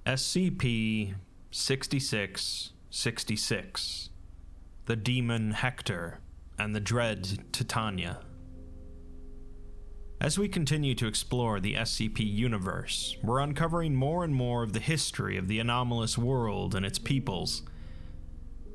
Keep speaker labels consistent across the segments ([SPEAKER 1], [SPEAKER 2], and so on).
[SPEAKER 1] SCP-6666, the demon Hector, and the dread Titania. As we continue to explore the SCP universe, we're uncovering more and more of the history of the anomalous world and its peoples.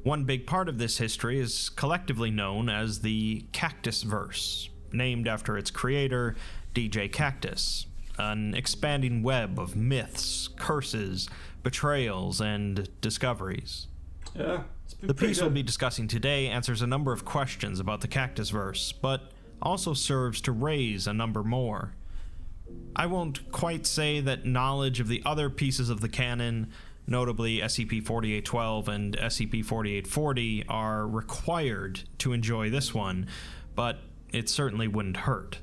[SPEAKER 1] One big part of this history is collectively known as the Cactusverse, named after its creator, DJ Cactus, an expanding web of myths, curses, betrayals, and discoveries.
[SPEAKER 2] Yeah,
[SPEAKER 1] the piece we'll be discussing today answers a number of questions about the Cactusverse, but also serves to raise a number more. I won't quite say that knowledge of the other pieces of the canon, notably SCP-4812 and SCP-4840, are required to enjoy this one, but it certainly wouldn't hurt.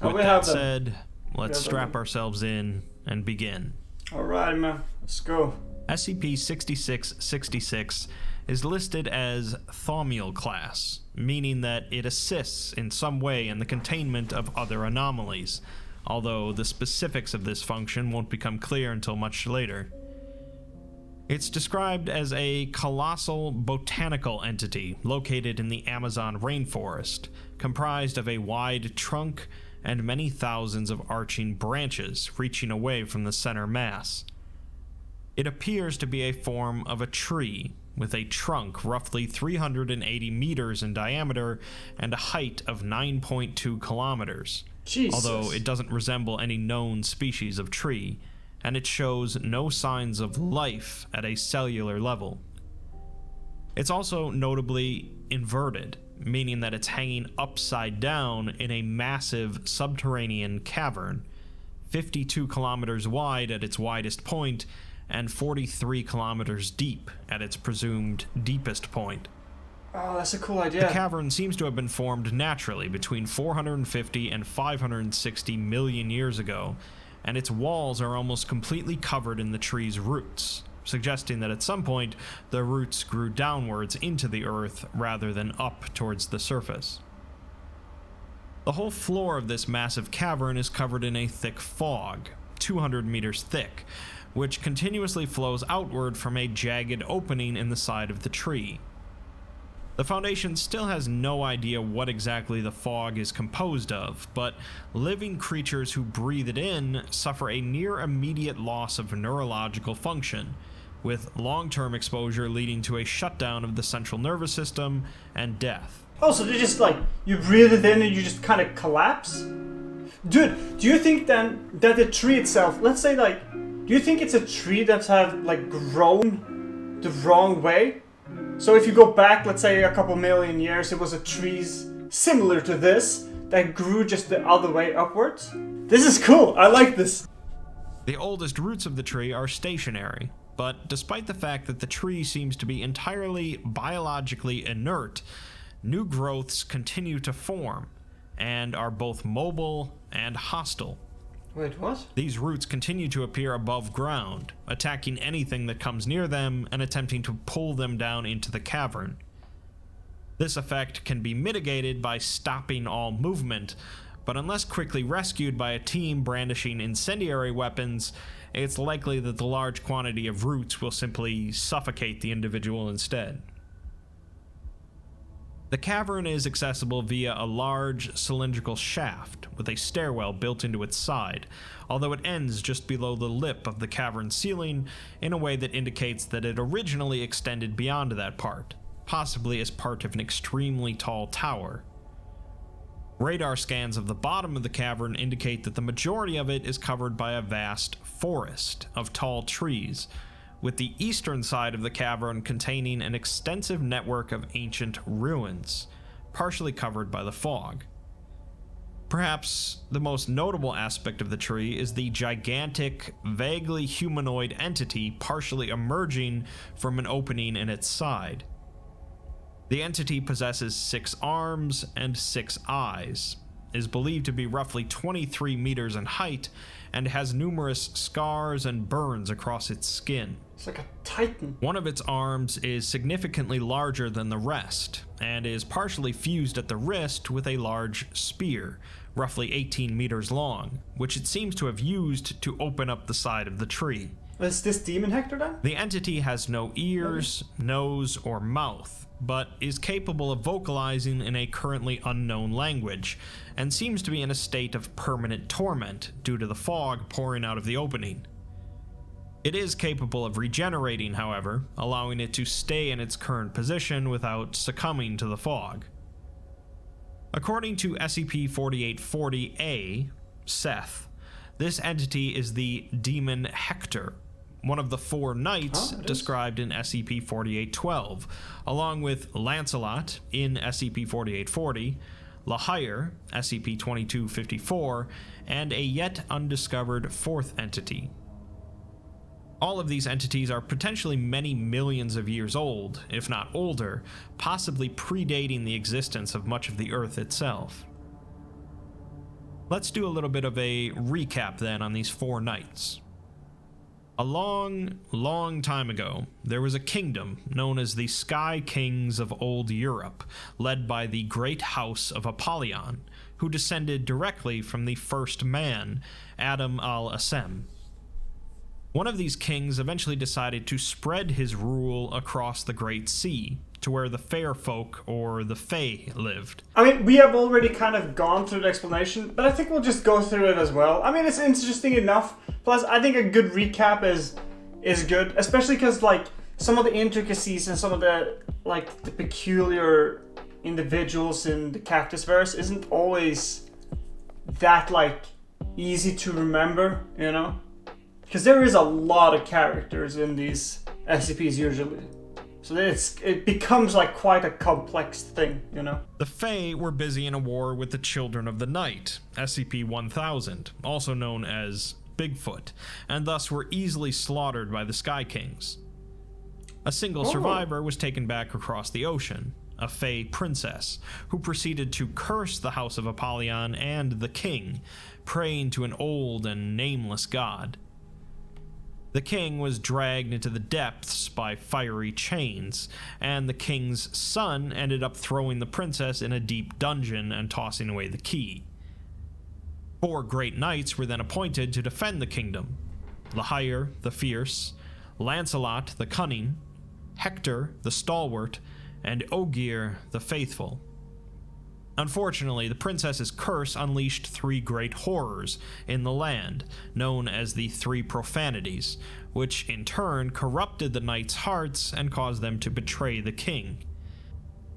[SPEAKER 1] With that said, let's strap ourselves in and begin.
[SPEAKER 2] Alright, man. Let's go.
[SPEAKER 1] SCP-6666 is listed as Thaumiel class, meaning that it assists in some way in the containment of other anomalies, although the specifics of this function won't become clear until much later. It's described as a colossal botanical entity located in the Amazon rainforest, comprised of a wide trunk and many thousands of arching branches reaching away from the center mass. It appears to be a form of a tree, with a trunk roughly 380 meters in diameter and a height of 9.2 kilometers.
[SPEAKER 2] Jesus.
[SPEAKER 1] Although it doesn't resemble any known species of tree, and it shows no signs of life at a cellular level. It's also notably inverted, meaning that it's hanging upside down in a massive subterranean cavern, 52 kilometers wide at its widest point, and 43 kilometers deep at its presumed deepest point.
[SPEAKER 2] Oh, that's a cool idea.
[SPEAKER 1] The cavern seems to have been formed naturally between 450 and 560 million years ago, and its walls are almost completely covered in the tree's roots, suggesting that at some point the roots grew downwards into the earth rather than up towards the surface. The whole floor of this massive cavern is covered in a thick fog, 200 meters thick, which continuously flows outward from a jagged opening in the side of the tree. The Foundation still has no idea what exactly the fog is composed of, but living creatures who breathe it in suffer a near immediate loss of neurological function, with long-term exposure leading to a shutdown of the central nervous system and death.
[SPEAKER 2] Oh, so they just you breathe it in and you just kind of collapse? Dude, do you think then that the tree itself, let's say do you think it's a tree that's grown the wrong way? So if you go back, let's say a couple million years, it was a tree similar to this that grew just the other way upwards? This is cool, I like this.
[SPEAKER 1] The oldest roots of the tree are stationary, but despite the fact that the tree seems to be entirely biologically inert, new growths continue to form, and are both mobile and hostile.
[SPEAKER 2] Wait, what?
[SPEAKER 1] These roots continue to appear above ground, attacking anything that comes near them and attempting to pull them down into the cavern. This effect can be mitigated by stopping all movement, but unless quickly rescued by a team brandishing incendiary weapons, it's likely that the large quantity of roots will simply suffocate the individual instead. The cavern is accessible via a large cylindrical shaft with a stairwell built into its side, although it ends just below the lip of the cavern ceiling in a way that indicates that it originally extended beyond that part, possibly as part of an extremely tall tower. Radar scans of the bottom of the cavern indicate that the majority of it is covered by a vast forest of tall trees, with the eastern side of the cavern containing an extensive network of ancient ruins, partially covered by the fog. Perhaps the most notable aspect of the tree is the gigantic, vaguely humanoid entity partially emerging from an opening in its side. The entity possesses 6 arms and 6 eyes, is believed to be roughly 23 meters in height, and has numerous scars and burns across its skin.
[SPEAKER 2] It's like a titan.
[SPEAKER 1] One of its arms is significantly larger than the rest, and is partially fused at the wrist with a large spear, roughly 18 meters long, which it seems to have used to open up the side of the tree.
[SPEAKER 2] Is this demon Hector then?
[SPEAKER 1] The entity has no ears, nose, or mouth, but is capable of vocalizing in a currently unknown language, and seems to be in a state of permanent torment due to the fog pouring out of the opening. It is capable of regenerating, however, allowing it to stay in its current position without succumbing to the fog. According to SCP-4840-A, Seth, this entity is the demon Hector, one of the 4 knights described in SCP-4812, along with Lancelot in SCP-4840, Lahire, SCP-2254, and a yet undiscovered 4th entity. All of these entities are potentially many millions of years old, if not older, possibly predating the existence of much of the Earth itself. Let's do a little bit of a recap then on these 4 knights. A long time ago, there was a kingdom known as the Sky Kings of Old Europe, led by the Great House of Apollyon, who descended directly from the first man, Adam al-Assem. One of these kings eventually decided to spread his rule across the Great Sea, to where the fair folk, or the Fae, lived.
[SPEAKER 2] I mean, we have already kind of gone through the explanation, but I think we'll just go through it as well. I mean, it's interesting enough. Plus, I think a good recap is good, especially because, like, some of the intricacies and some of the, like, the peculiar individuals in the Cactus verse isn't always that, like, easy to remember, you know? Because there is a lot of characters in these SCPs usually. So it becomes like quite a complex thing, you know?
[SPEAKER 1] The Fae were busy in a war with the Children of the Night, SCP-1000, also known as Bigfoot, and thus were easily slaughtered by the Sky Kings. A single survivor was taken back across the ocean, a Fae princess, who proceeded to curse the House of Apollyon and the king, praying to an old and nameless god. The king was dragged into the depths by fiery chains, and the king's son ended up throwing the princess in a deep dungeon and tossing away the key. 4 great knights were then appointed to defend the kingdom: Lahire, the fierce, Lancelot, the cunning, Hector, the stalwart, and Ogier, the faithful. Unfortunately, the princess's curse unleashed 3 great horrors in the land, known as the 3 Profanities, which in turn corrupted the knights' hearts and caused them to betray the king.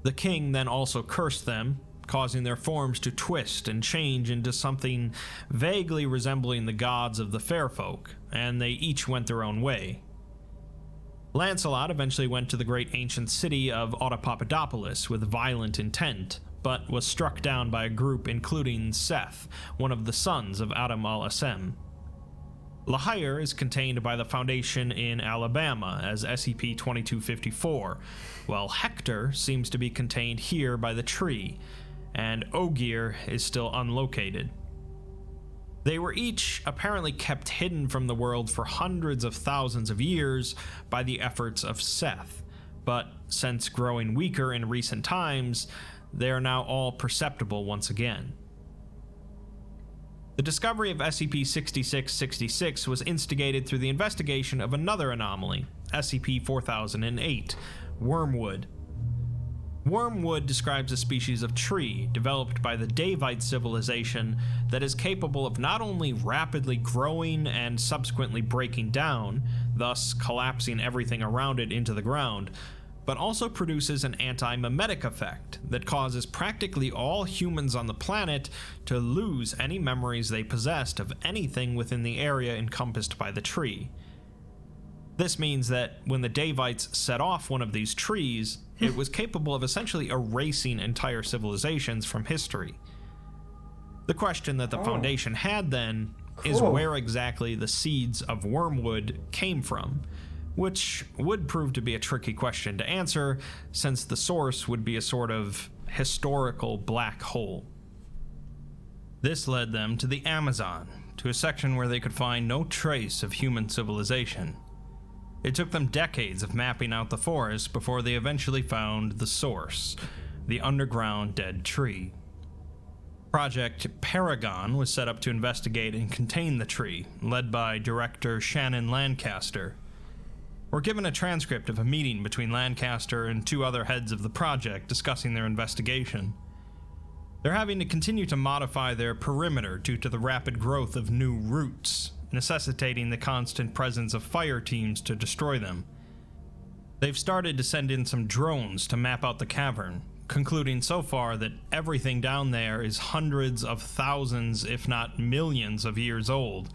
[SPEAKER 1] The king then also cursed them, causing their forms to twist and change into something vaguely resembling the gods of the fair folk, and they each went their own way. Lancelot eventually went to the great ancient city of Autopapadopolis with violent intent, but was struck down by a group including Seth, one of the sons of Adam al-Assem. Lahire is contained by the Foundation in Alabama as SCP-2254, while Hector seems to be contained here by the tree, and Ogier is still unlocated. They were each apparently kept hidden from the world for hundreds of thousands of years by the efforts of Seth, but since growing weaker in recent times, they are now all perceptible once again. The discovery of SCP-6666 was instigated through the investigation of another anomaly, SCP-4008, Wormwood. Wormwood describes a species of tree developed by the Davite civilization that is capable of not only rapidly growing and subsequently breaking down, thus collapsing everything around it into the ground, but also produces an anti-memetic effect that causes practically all humans on the planet to lose any memories they possessed of anything within the area encompassed by the tree. This means that when the Davites set off one of these trees, it was capable of essentially erasing entire civilizations from history. The question that the Foundation had then is where exactly the seeds of Wormwood came from, which would prove to be a tricky question to answer, since the source would be a sort of historical black hole. This led them to the Amazon, to a section where they could find no trace of human civilization. It took them decades of mapping out the forest before they eventually found the source, the underground dead tree. Project Paragon was set up to investigate and contain the tree, led by director Shannon Lancaster. We're given a transcript of a meeting between Lancaster and 2 other heads of the project discussing their investigation. They're having to continue to modify their perimeter due to the rapid growth of new roots, necessitating the constant presence of fire teams to destroy them. They've started to send in some drones to map out the cavern, concluding so far that everything down there is hundreds of thousands, if not millions of years old,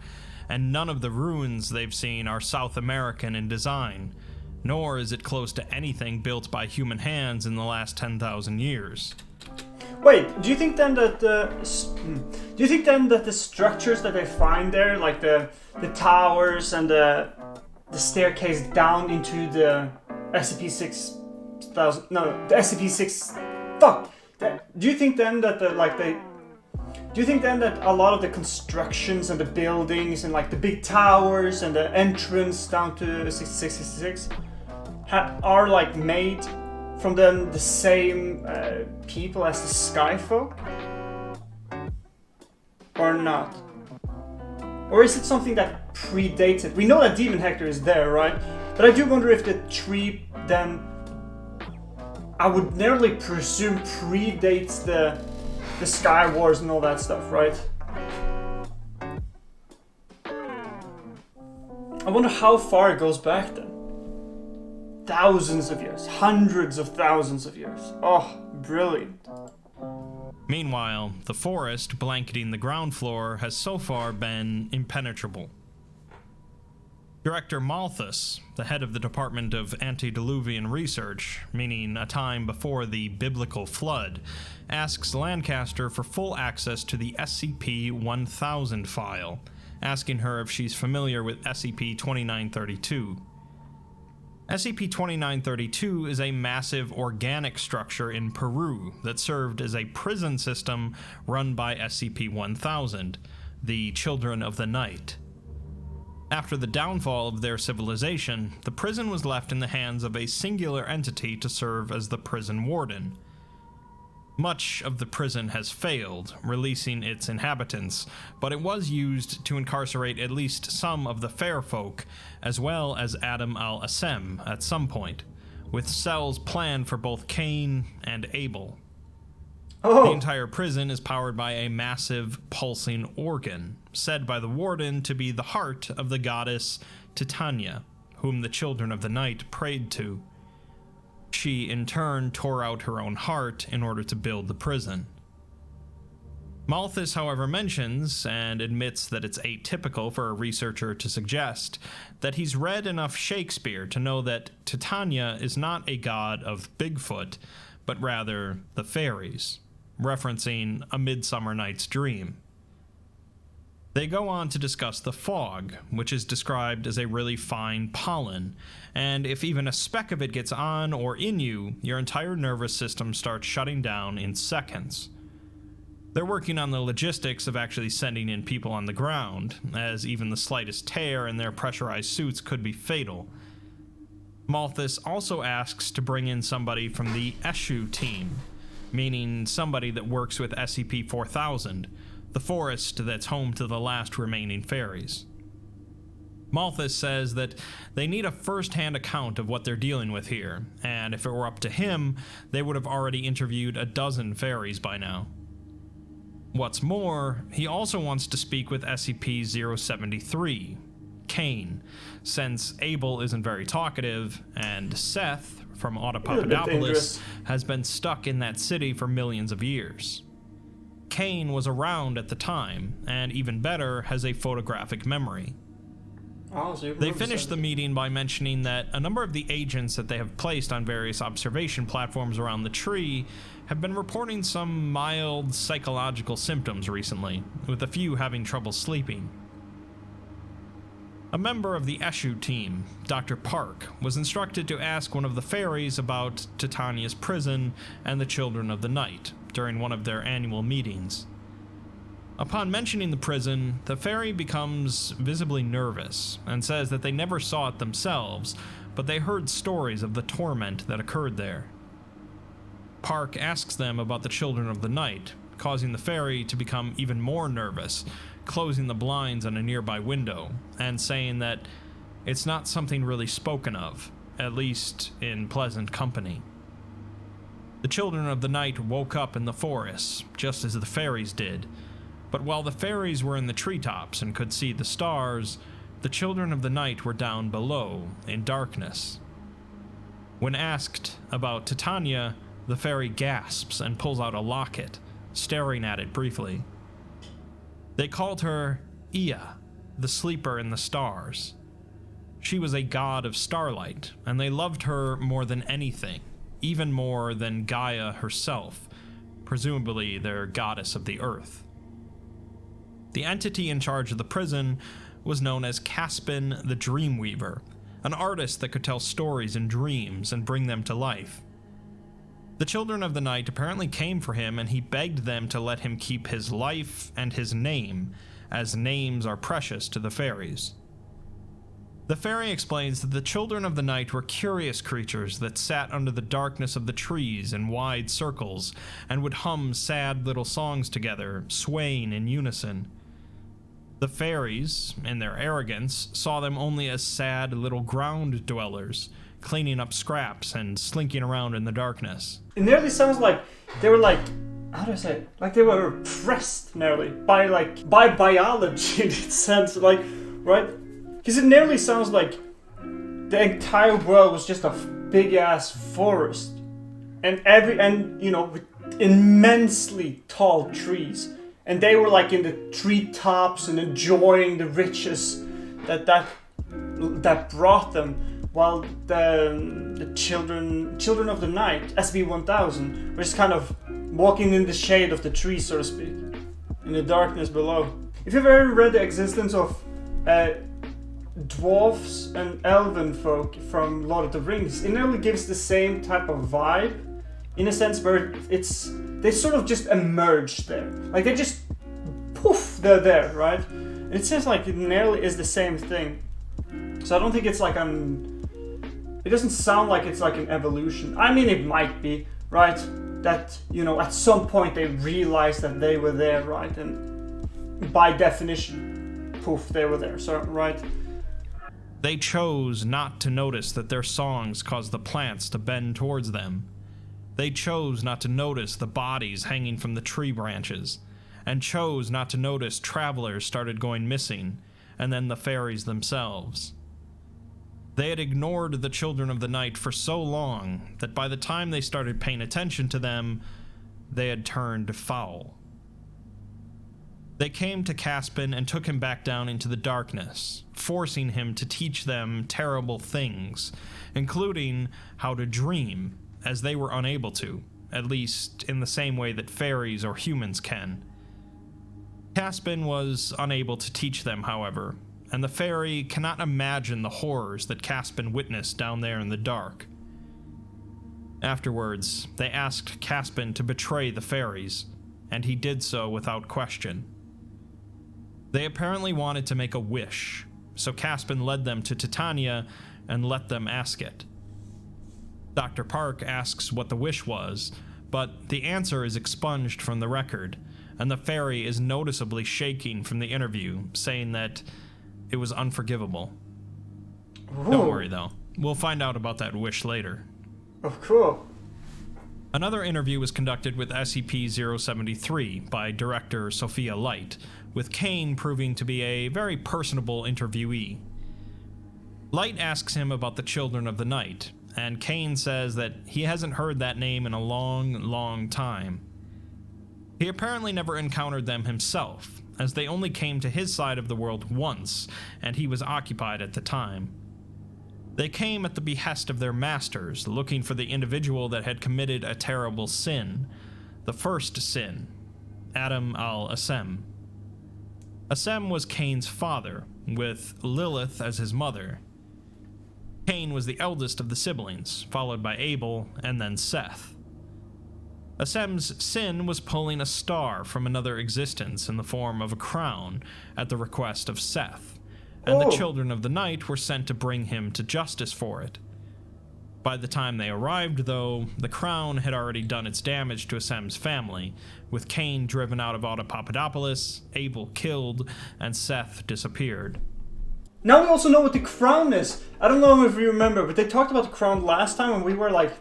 [SPEAKER 1] and none of the ruins they've seen are South American in design, nor is it close to anything built by human hands in the last 10,000 years.
[SPEAKER 2] Wait, do you think then that the structures that they find there, like the towers and the staircase down into the SCP-6000, no, the SCP-6, fuck. Do you think then that do you think then that a lot of the constructions and the buildings and like the big towers and the entrance down to 6666 are like made from the same people as the Skyfolk? Or not? Or is it something that predates it? We know that Demon Hector is there, right? But I do wonder if the tree then, I would nearly presume, predates the Sky Wars and all that stuff, right? I wonder how far it goes back then. Thousands of years, hundreds of thousands of years. Oh, brilliant.
[SPEAKER 1] Meanwhile, the forest blanketing the ground floor has so far been impenetrable. Director Malthus, the head of the Department of Antediluvian Research, meaning a time before the biblical flood, asks Lancaster for full access to the SCP-1000 file, asking her if she's familiar with SCP-2932. SCP-2932 is a massive organic structure in Peru that served as a prison system run by SCP-1000, the Children of the Night. After the downfall of their civilization, the prison was left in the hands of a singular entity to serve as the prison warden. Much of the prison has failed, releasing its inhabitants, but it was used to incarcerate at least some of the fair folk, as well as Adam al-Assem at some point, with cells planned for both Cain and Abel.
[SPEAKER 2] Oh.
[SPEAKER 1] The entire prison is powered by a massive pulsing organ, said by the warden to be the heart of the goddess Titania, whom the Children of the Night prayed to. She, in turn, tore out her own heart in order to build the prison. Malthus, however, mentions, and admits that it's atypical for a researcher to suggest, that he's read enough Shakespeare to know that Titania is not a god of Bigfoot, but rather the fairies, referencing A Midsummer Night's Dream. They go on to discuss the fog, which is described as a really fine pollen, and if even a speck of it gets on or in you, your entire nervous system starts shutting down in seconds. They're working on the logistics of actually sending in people on the ground, as even the slightest tear in their pressurized suits could be fatal. Malthus also asks to bring in somebody from the Eshu team, meaning somebody that works with SCP-4000, the forest that's home to the last remaining fairies. Malthus says that they need a first-hand account of what they're dealing with here, and if it were up to him, they would have already interviewed a dozen fairies by now. What's more, he also wants to speak with SCP-073, Cain, since Abel isn't very talkative, and Seth, from Autopapadopolis, has been stuck in that city for millions of years. Cain was around at the time, and even better, has a photographic memory.
[SPEAKER 2] Oh, so
[SPEAKER 1] they finished the meeting by mentioning that a number of the agents that they have placed on various observation platforms around the tree have been reporting some mild psychological symptoms recently, with a few having trouble sleeping. A member of the Eshu team, Dr. Park, was instructed to ask one of the fairies about Titania's prison and the Children of the Night during one of their annual meetings. Upon mentioning the prison, the fairy becomes visibly nervous and says that they never saw it themselves, but they heard stories of the torment that occurred there. Park asks them about the Children of the Night, causing the fairy to become even more nervous, closing the blinds on a nearby window, and saying that it's not something really spoken of, at least in pleasant company. The children of the night woke up in the forest, just as the fairies did, but while the fairies were in the treetops and could see the stars, the children of the night were down below, in darkness. When asked about Titania, the fairy gasps and pulls out a locket, staring at it briefly. They called her Ea, the sleeper in the stars. She was a god of starlight, and they loved her more than anything, even more than Gaia herself, presumably their goddess of the earth. The entity in charge of the prison was known as Caspin the Dreamweaver, an artist that could tell stories in dreams and bring them to life. The children of the night apparently came for him, and he begged them to let him keep his life and his name, as names are precious to the fairies. The fairy explains that the children of the night were curious creatures that sat under the darkness of the trees in wide circles and would hum sad little songs together, swaying in unison. The fairies, in their arrogance, saw them only as sad little ground dwellers, cleaning up scraps and slinking around in the darkness.
[SPEAKER 2] It nearly sounds like they were like, how do I say it? Like they were oppressed nearly by biology in a sense, like, right? Because it nearly sounds like the entire world was just a big ass forest, and with immensely tall trees, and they were like in the treetops and enjoying the riches that brought them, while the children of the night, SCP-1000, were just kind of walking in the shade of the trees, so to speak, in the darkness below. If you've ever read The Existence of Dwarfs and Elven folk from Lord of the Rings, it nearly gives the same type of vibe, in a sense where they sort of just emerge there. Like they just, poof, they're there, right? And it seems like it nearly is the same thing. So I don't think it's like it doesn't sound like it's like an evolution. I mean, it might be, right? That, at some point they realized that they were there, right? And by definition, poof, they were there, so, right?
[SPEAKER 1] They chose not to notice that their songs caused the plants to bend towards them. They chose not to notice the bodies hanging from the tree branches, and chose not to notice travelers started going missing, and then the fairies themselves. They had ignored the children of the night for so long that by the time they started paying attention to them, they had turned foul. They came to Caspin and took him back down into the darkness, forcing him to teach them terrible things, including how to dream, as they were unable to, at least in the same way that fairies or humans can. Caspin was unable to teach them, however, and the fairy cannot imagine the horrors that Caspin witnessed down there in the dark. Afterwards, they asked Caspin to betray the fairies, and he did so without question. They apparently wanted to make a wish, so Caspin led them to Titania and let them ask it. Dr. Park asks what the wish was, but the answer is expunged from the record, and the fairy is noticeably shaking from the interview, saying that it was unforgivable.
[SPEAKER 2] Ooh.
[SPEAKER 1] Don't worry though, we'll find out about that wish later.
[SPEAKER 2] Oh, cool.
[SPEAKER 1] Another interview was conducted with SCP-073 by director Sophia Light, with Cain proving to be a very personable interviewee. Light asks him about the Children of the Night, and Cain says that he hasn't heard that name in a long, long time. He apparently never encountered them himself, as they only came to his side of the world once, and he was occupied at the time. They came at the behest of their masters, looking for the individual that had committed a terrible sin, the first sin, Adam al-Assem. Assem was Cain's father, with Lilith as his mother. Cain was the eldest of the siblings, followed by Abel and then Seth. Assem's sin was pulling a star from another existence in the form of a crown at the request of Seth, and the Children of the Night were sent to bring him to justice for it. By the time they arrived, though, the crown had already done its damage to Asem's family, with Cain driven out of Autopapadopolis, Abel killed, and Seth disappeared.
[SPEAKER 2] Now we also know what the crown is. I don't know if you remember, but they talked about the crown last time and we were like,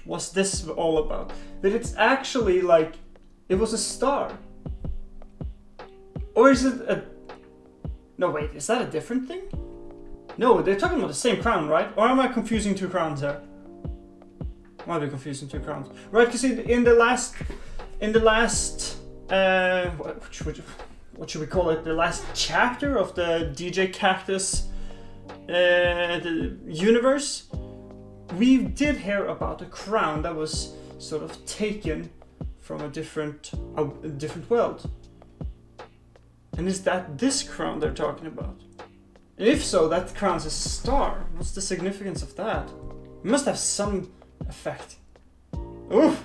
[SPEAKER 2] what's this all about? But it's actually like, it was a star. Or is it a... No, wait, is that a different thing? No, they're talking about the same crown, right? Or am I confusing two crowns here? Might be confusing two crowns. Right, because in the last, what should we call it? The last chapter of the DJ Cactus the universe, we did hear about a crown that was sort of taken from a different world. And is that this crown they're talking about? And if so, that crown's a star. What's the significance of that? It must have some effect. Oof!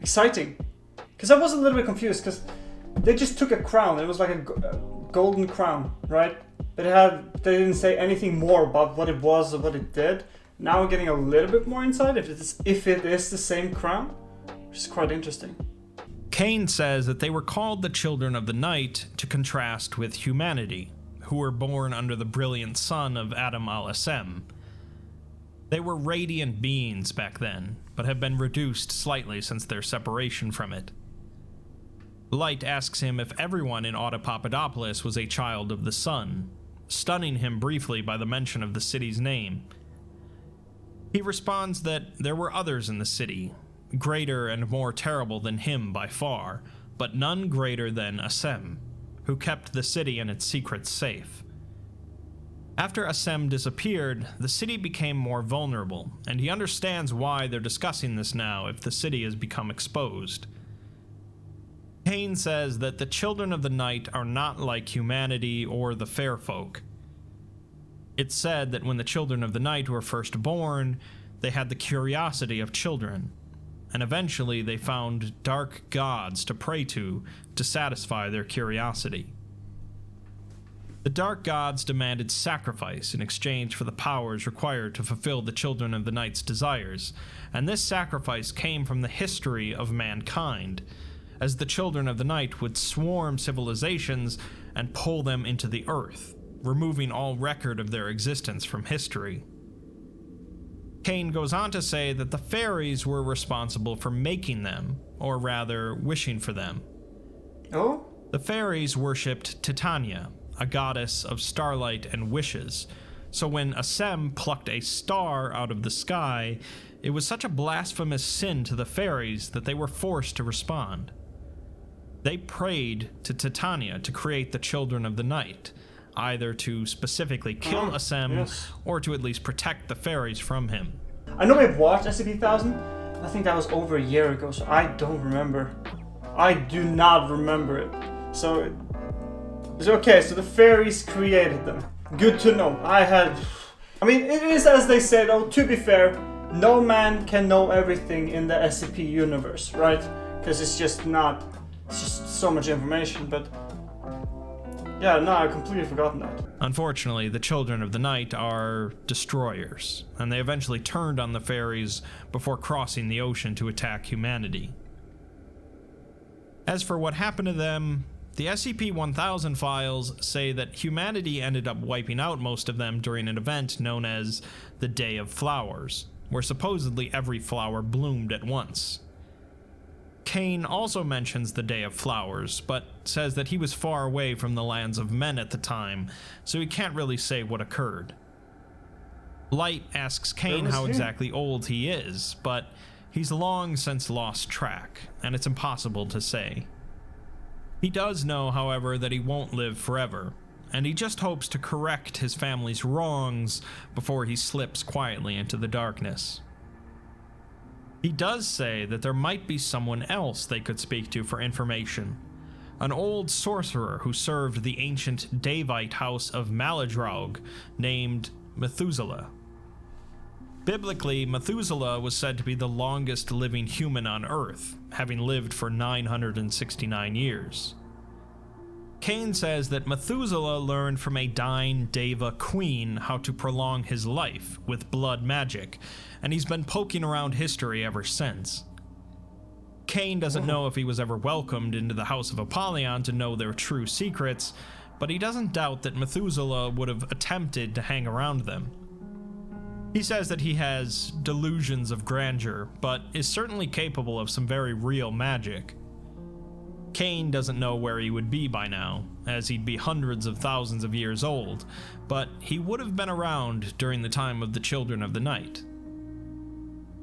[SPEAKER 2] Exciting. Because I was a little bit confused, because they just took a crown. It was like a golden crown, right? But they didn't say anything more about what it was or what it did. Now we're getting a little bit more insight if it is the same crown, which is quite interesting.
[SPEAKER 1] Cain says that they were called the Children of the Night to contrast with humanity, who were born under the brilliant sun of Adam al-Asem. They were radiant beings back then, but have been reduced slightly since their separation from it. Light asks him if everyone in Autopapadopolis was a child of the sun, stunning him briefly by the mention of the city's name. He responds that there were others in the city, greater and more terrible than him by far, but none greater than Asem, who kept the city and its secrets safe. After Asem disappeared, the city became more vulnerable, and he understands why they're discussing this now if the city has become exposed. Cain says that the Children of the Night are not like humanity or the fair folk. It's said that when the Children of the Night were first born, they had the curiosity of children, and eventually they found dark gods to pray to satisfy their curiosity. The dark gods demanded sacrifice in exchange for the powers required to fulfill the Children of the Night's desires, and this sacrifice came from the history of mankind, as the Children of the Night would swarm civilizations and pull them into the earth, removing all record of their existence from history. Cain goes on to say that the fairies were responsible for making them, or rather, wishing for them.
[SPEAKER 2] Oh?
[SPEAKER 1] The fairies worshipped Titania, a goddess of starlight and wishes, so when Asem plucked a star out of the sky, it was such a blasphemous sin to the fairies that they were forced to respond. They prayed to Titania to create the Children of the Night, either to specifically kill Asem, or to at least protect the fairies from him.
[SPEAKER 2] I know we've watched SCP-1000. I think that was over a year ago, so I don't remember. I do not remember it. So it's okay, so the fairies created them. Good to know. I mean, it is as they said, oh, to be fair, no man can know everything in the SCP universe, right? Because it's just so much information, but yeah, no, I completely forgotten that.
[SPEAKER 1] Unfortunately, the Children of the Night are destroyers, and they eventually turned on the fairies before crossing the ocean to attack humanity. As for what happened to them, the SCP-1000 files say that humanity ended up wiping out most of them during an event known as the Day of Flowers, where supposedly every flower bloomed at once. Cain also mentions the Day of Flowers, but says that he was far away from the lands of men at the time, so he can't really say what occurred. Light asks Cain how exactly old he is, but he's long since lost track, and it's impossible to say. He does know, however, that he won't live forever, and he just hopes to correct his family's wrongs before he slips quietly into the darkness. He does say that there might be someone else they could speak to for information, an old sorcerer who served the ancient Davite house of Maladroug named Methuselah. Biblically, Methuselah was said to be the longest living human on Earth, having lived for 969 years. Cain says that Methuselah learned from a dying Deva queen how to prolong his life with blood magic, and he's been poking around history ever since. Cain doesn't know if he was ever welcomed into the House of Apollyon to know their true secrets, but he doesn't doubt that Methuselah would have attempted to hang around them. He says that he has delusions of grandeur, but is certainly capable of some very real magic. Cain doesn't know where he would be by now, as he'd be hundreds of thousands of years old, but he would have been around during the time of the Children of the Night.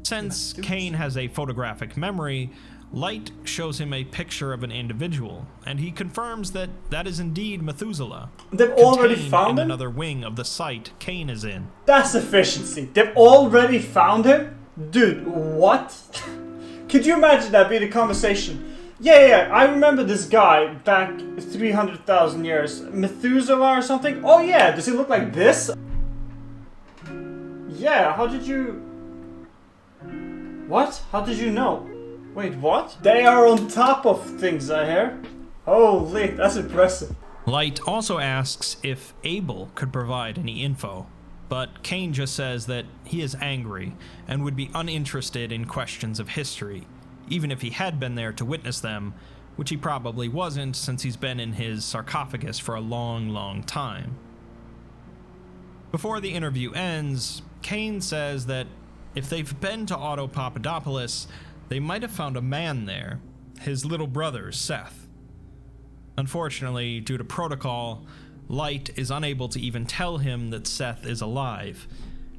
[SPEAKER 1] Since Cain has a photographic memory, Light shows him a picture of an individual, and he confirms that that is indeed Methuselah.
[SPEAKER 2] They've already found him?
[SPEAKER 1] Another wing of the site Cain is in.
[SPEAKER 2] That's efficiency. They've already found him? Dude, what? Could you imagine that being a conversation? Yeah, I remember this guy back 300,000 years. Methuselah or something? Oh yeah, does he look like this? Yeah, how did you... What? How did you know? Wait, what? They are on top of things, I hear. Holy, that's impressive.
[SPEAKER 1] Light also asks if Abel could provide any info, but Cain just says that he is angry and would be uninterested in questions of history, even if he had been there to witness them, which he probably wasn't since he's been in his sarcophagus for a long, long time. Before the interview ends, Cain says that if they've been to Auto Papadopoulos, they might have found a man there, his little brother, Seth. Unfortunately, due to protocol, Light is unable to even tell him that Seth is alive,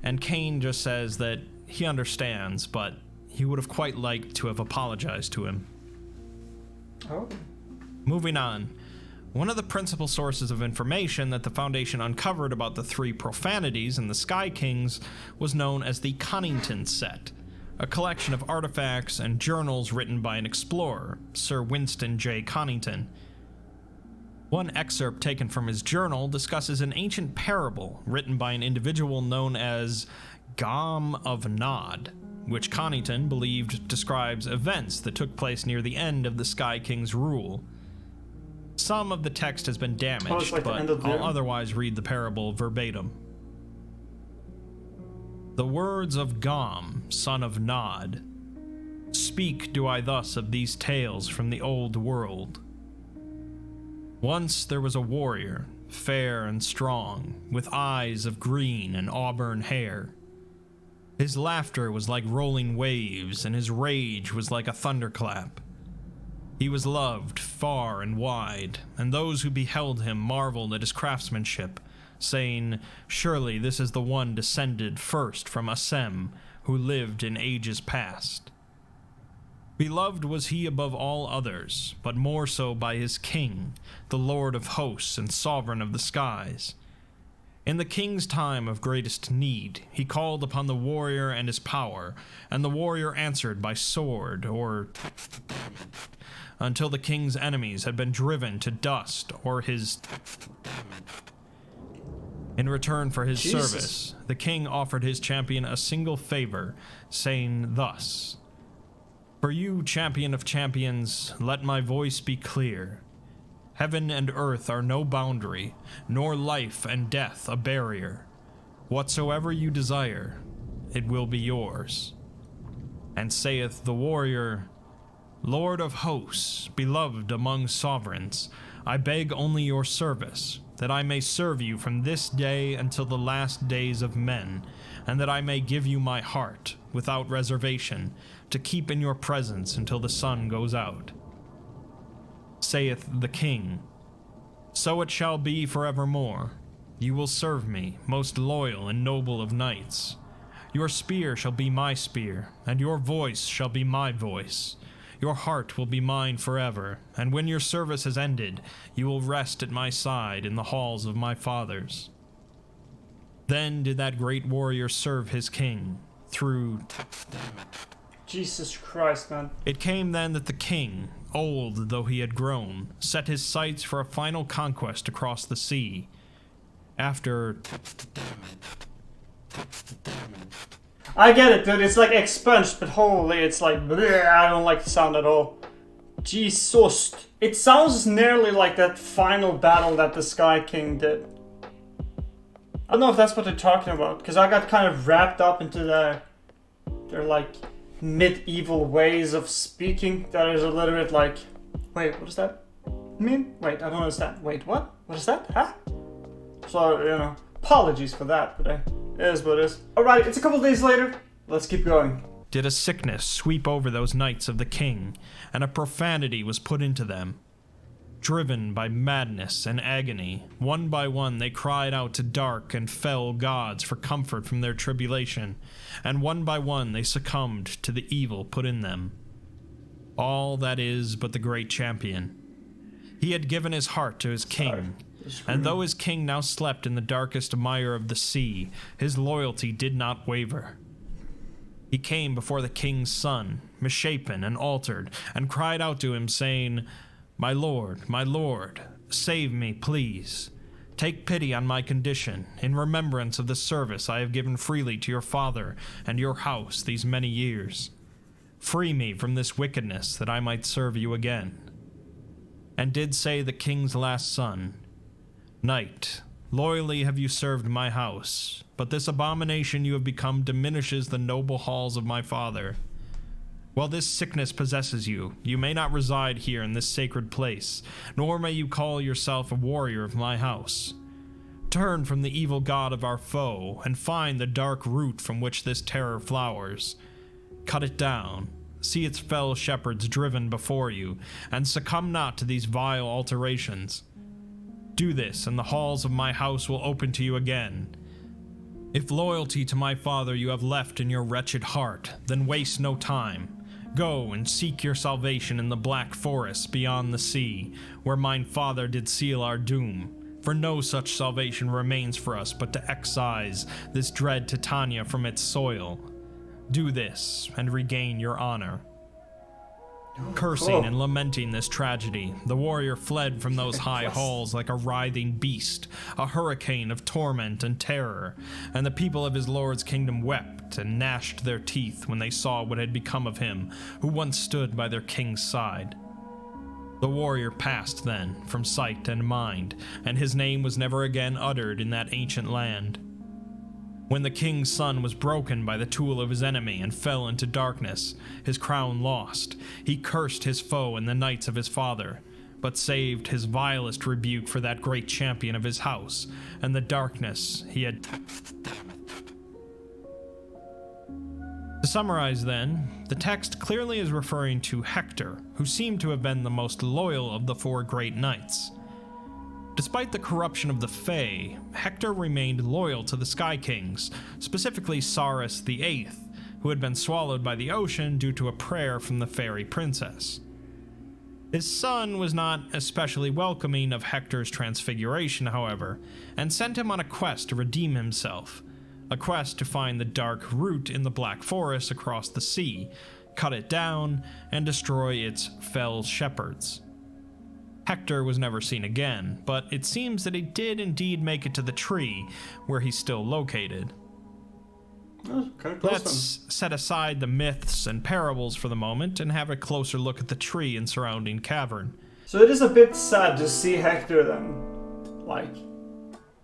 [SPEAKER 1] and Cain just says that he understands, but he would have quite liked to have apologized to him.
[SPEAKER 2] Oh.
[SPEAKER 1] Moving on. One of the principal sources of information that the Foundation uncovered about the 3 profanities in the Sky Kings was known as the Connington Set, a collection of artifacts and journals written by an explorer, Sir Winston J. Connington. One excerpt taken from his journal discusses an ancient parable written by an individual known as Gom of Nod, which Connington believed describes events that took place near the end of the Sky King's rule. Some of the text has been damaged, but I'll otherwise read the parable verbatim. The words of Gom, son of Nod. Speak do I thus of these tales from the old world. Once there was a warrior, fair and strong, with eyes of green and auburn hair. His laughter was like rolling waves, and his rage was like a thunderclap. He was loved far and wide, and those who beheld him marveled at his craftsmanship, saying, "Surely this is the one descended first from Assem, who lived in ages past." Beloved was he above all others, but more so by his king, the Lord of hosts and sovereign of the skies. In the king's time of greatest need, he called upon the warrior and his power, and the warrior answered by sword or until the king's enemies had been driven to dust or his In return for his service, the king offered his champion a single favor, saying thus, "For you, champion of champions, let my voice be clear. Heaven and earth are no boundary, nor life and death a barrier. Whatsoever you desire, it will be yours." And saith the warrior, "Lord of hosts, beloved among sovereigns, I beg only your service, that I may serve you from this day until the last days of men, and that I may give you my heart, without reservation, to keep in your presence until the sun goes out." Saith the king, "So it shall be forevermore. You will serve me, most loyal and noble of knights. Your spear shall be my spear, and your voice shall be my voice. Your heart will be mine forever, and when your service has ended, you will rest at my side in the halls of my fathers." Then did that great warrior serve his king, through...
[SPEAKER 2] Jesus Christ, man.
[SPEAKER 1] It came then that the king, old though he had grown, set his sights for a final conquest across the sea. After...
[SPEAKER 2] I get it, dude. It's like expunged, but holy, it's like, bleh, I don't like the sound at all. Jesus. It sounds nearly like that final battle that the Sky King did. I don't know if that's what they're talking about, because I got kind of wrapped up into their like medieval ways of speaking that is a little bit like, wait, what does that mean? Wait, I don't understand. Wait, what? What is that? Huh? So, you know, apologies for that, but it is what it is. Alright, it's a couple days later. Let's keep going.
[SPEAKER 1] Did a sickness sweep over those knights of the king, and a profanity was put into them. Driven by madness and agony, one by one they cried out to dark and fell gods for comfort from their tribulation, and one by one they succumbed to the evil put in them. All that is but the great champion. He had given his heart to his king, and though his king now slept in the darkest mire of the sea, his loyalty did not waver. He came before the king's son, misshapen and altered, and cried out to him, saying, my lord, save me, please. Take pity on my condition, in remembrance of the service I have given freely to your father and your house these many years. Free me from this wickedness, that I might serve you again. And did say the king's last son, Knight, loyally have you served my house, but this abomination you have become diminishes the noble halls of my father. While this sickness possesses you, you may not reside here in this sacred place, nor may you call yourself a warrior of my house. Turn from the evil god of our foe, and find the dark root from which this terror flowers. Cut it down, see its fell shepherds driven before you, and succumb not to these vile alterations. Do this, and the halls of my house will open to you again. If loyalty to my father you have left in your wretched heart, then waste no time. Go and seek your salvation in the black forests beyond the sea, where mine father did seal our doom. For no such salvation remains for us but to excise this dread Titania from its soil. Do this, and regain your honor. Cursing and lamenting this tragedy, the warrior fled from those high halls like a writhing beast, a hurricane of torment and terror, and the people of his lord's kingdom wept and gnashed their teeth when they saw what had become of him who once stood by their king's side. The warrior passed then from sight and mind, and his name was never again uttered in that ancient land. When the king's son was broken by the tool of his enemy and fell into darkness, his crown lost, he cursed his foe and the knights of his father, but saved his vilest rebuke for that great champion of his house, and the darkness he had... To summarize then, the text clearly is referring to Hector, who seemed to have been the most loyal of the four great knights. Despite the corruption of the Fae, Hector remained loyal to the Sky Kings, specifically Saurus VIII, who had been swallowed by the ocean due to a prayer from the fairy princess. His son was not especially welcoming of Hector's transfiguration, however, and sent him on a quest to redeem himself, a quest to find the dark root in the Black Forest across the sea, cut it down, and destroy its fell shepherds. Hector was never seen again, but it seems that he did indeed make it to the tree, where he's still located. Let's set aside the myths and parables for the moment and have a closer look at the tree and surrounding cavern.
[SPEAKER 2] So it is a bit sad to see Hector then, like,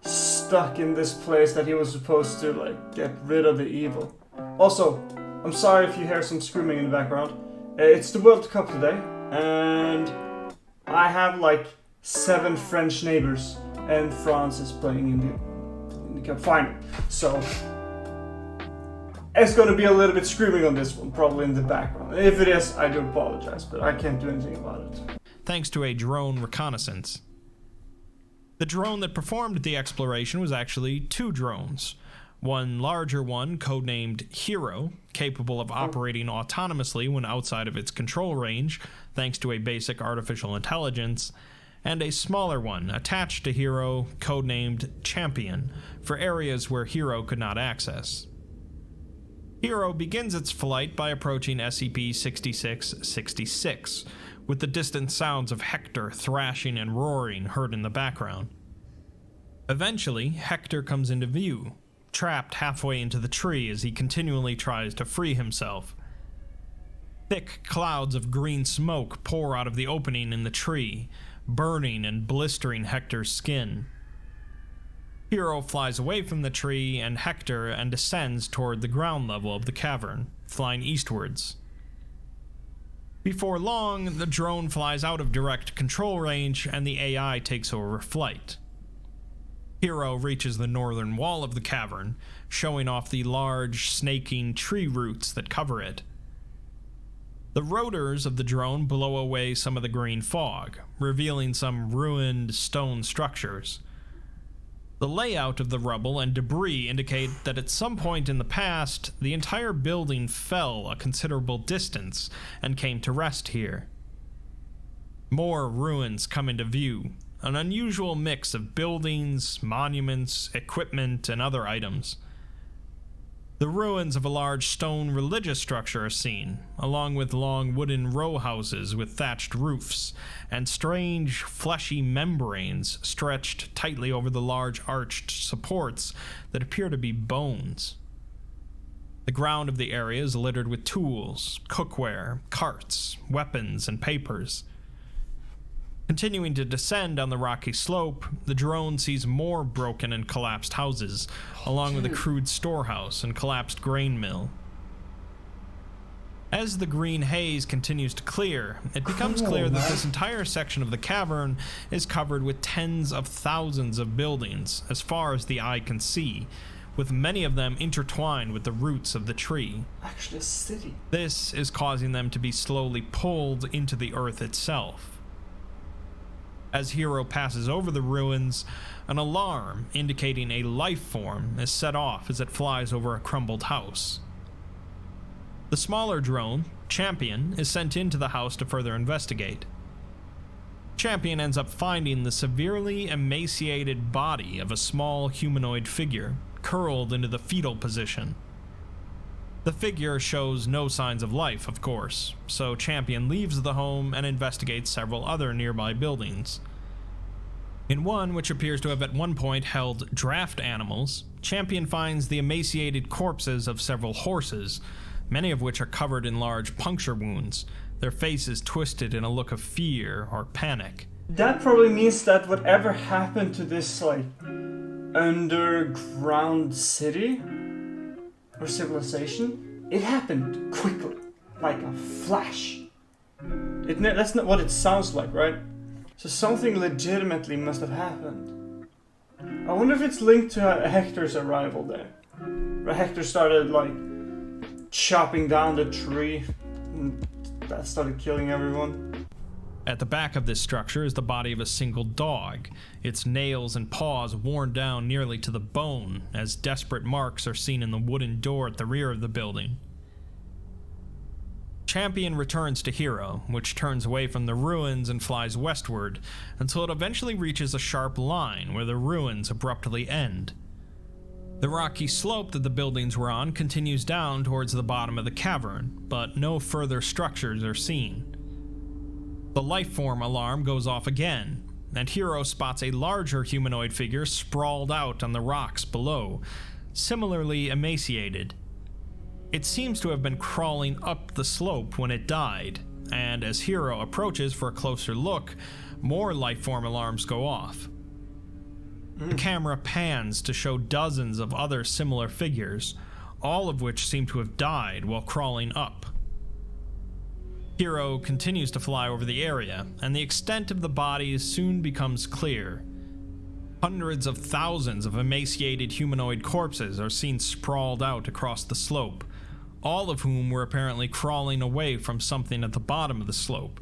[SPEAKER 2] stuck in this place that he was supposed to, like, get rid of the evil. Also, I'm sorry if you hear some screaming in the background. It's the World Cup today, and I have like 7 French neighbors, and France is playing in the cup final. So it's gonna be a little bit screaming on this one, probably in the background. If it is, I do apologize, but I can't do anything about it.
[SPEAKER 1] Thanks to a drone reconnaissance. The drone that performed the exploration was actually 2 drones. One larger one, codenamed Hero, capable of operating autonomously when outside of its control range, thanks to a basic artificial intelligence, and a smaller one, attached to Hero, codenamed Champion, for areas where Hero could not access. Hero begins its flight by approaching SCP-6666, with the distant sounds of Hector thrashing and roaring heard in the background. Eventually, Hector comes into view, trapped halfway into the tree as he continually tries to free himself. Thick clouds of green smoke pour out of the opening in the tree, burning and blistering Hector's skin. Hero flies away from the tree and Hector and descends toward the ground level of the cavern, flying eastwards. Before long, the drone flies out of direct control range and the AI takes over flight. Hero reaches the northern wall of the cavern, showing off the large, snaking tree roots that cover it. The rotors of the drone blow away some of the green fog, revealing some ruined stone structures. The layout of the rubble and debris indicate that at some point in the past, the entire building fell a considerable distance and came to rest here. More ruins come into view, an unusual mix of buildings, monuments, equipment, and other items. The ruins of a large stone religious structure are seen, along with long wooden row houses with thatched roofs, and strange, fleshy membranes stretched tightly over the large arched supports that appear to be bones. The ground of the area is littered with tools, cookware, carts, weapons, and papers. Continuing to descend on the rocky slope, the drone sees more broken and collapsed houses, along with a crude storehouse and collapsed grain mill. As the green haze continues to clear, it becomes clear that this entire section of the cavern is covered with tens of thousands of buildings, as far as the eye can see, with many of them intertwined with the roots of the tree.
[SPEAKER 2] Actually, a city.
[SPEAKER 1] This is causing them to be slowly pulled into the earth itself. As Hero passes over the ruins, an alarm indicating a life form is set off as it flies over a crumbled house. The smaller drone, Champion, is sent into the house to further investigate. Champion ends up finding the severely emaciated body of a small humanoid figure, curled into the fetal position. The figure shows no signs of life, of course, so Champion leaves the home and investigates several other nearby buildings. In one, which appears to have at one point held draft animals, Champion finds the emaciated corpses of several horses, many of which are covered in large puncture wounds, their faces twisted in a look of fear or panic.
[SPEAKER 2] That probably means that whatever happened to this, like, underground city or civilization, it happened quickly, like a flash. That's not what it sounds like, right? So something legitimately must have happened. I wonder if it's linked to Hector's arrival there. Where Hector started, like, chopping down the tree and that started killing everyone.
[SPEAKER 1] At the back of this structure is the body of a single dog, its nails and paws worn down nearly to the bone, as desperate marks are seen in the wooden door at the rear of the building. Champion returns to Hero, which turns away from the ruins and flies westward, until it eventually reaches a sharp line where the ruins abruptly end. The rocky slope that the buildings were on continues down towards the bottom of the cavern, but no further structures are seen. The lifeform alarm goes off again, and Hero spots a larger humanoid figure sprawled out on the rocks below, similarly emaciated. It seems to have been crawling up the slope when it died, and as Hero approaches for a closer look, more lifeform alarms go off. The camera pans to show dozens of other similar figures, all of which seem to have died while crawling up. Hero continues to fly over the area, and the extent of the bodies soon becomes clear. Hundreds of thousands of emaciated humanoid corpses are seen sprawled out across the slope, all of whom were apparently crawling away from something at the bottom of the slope.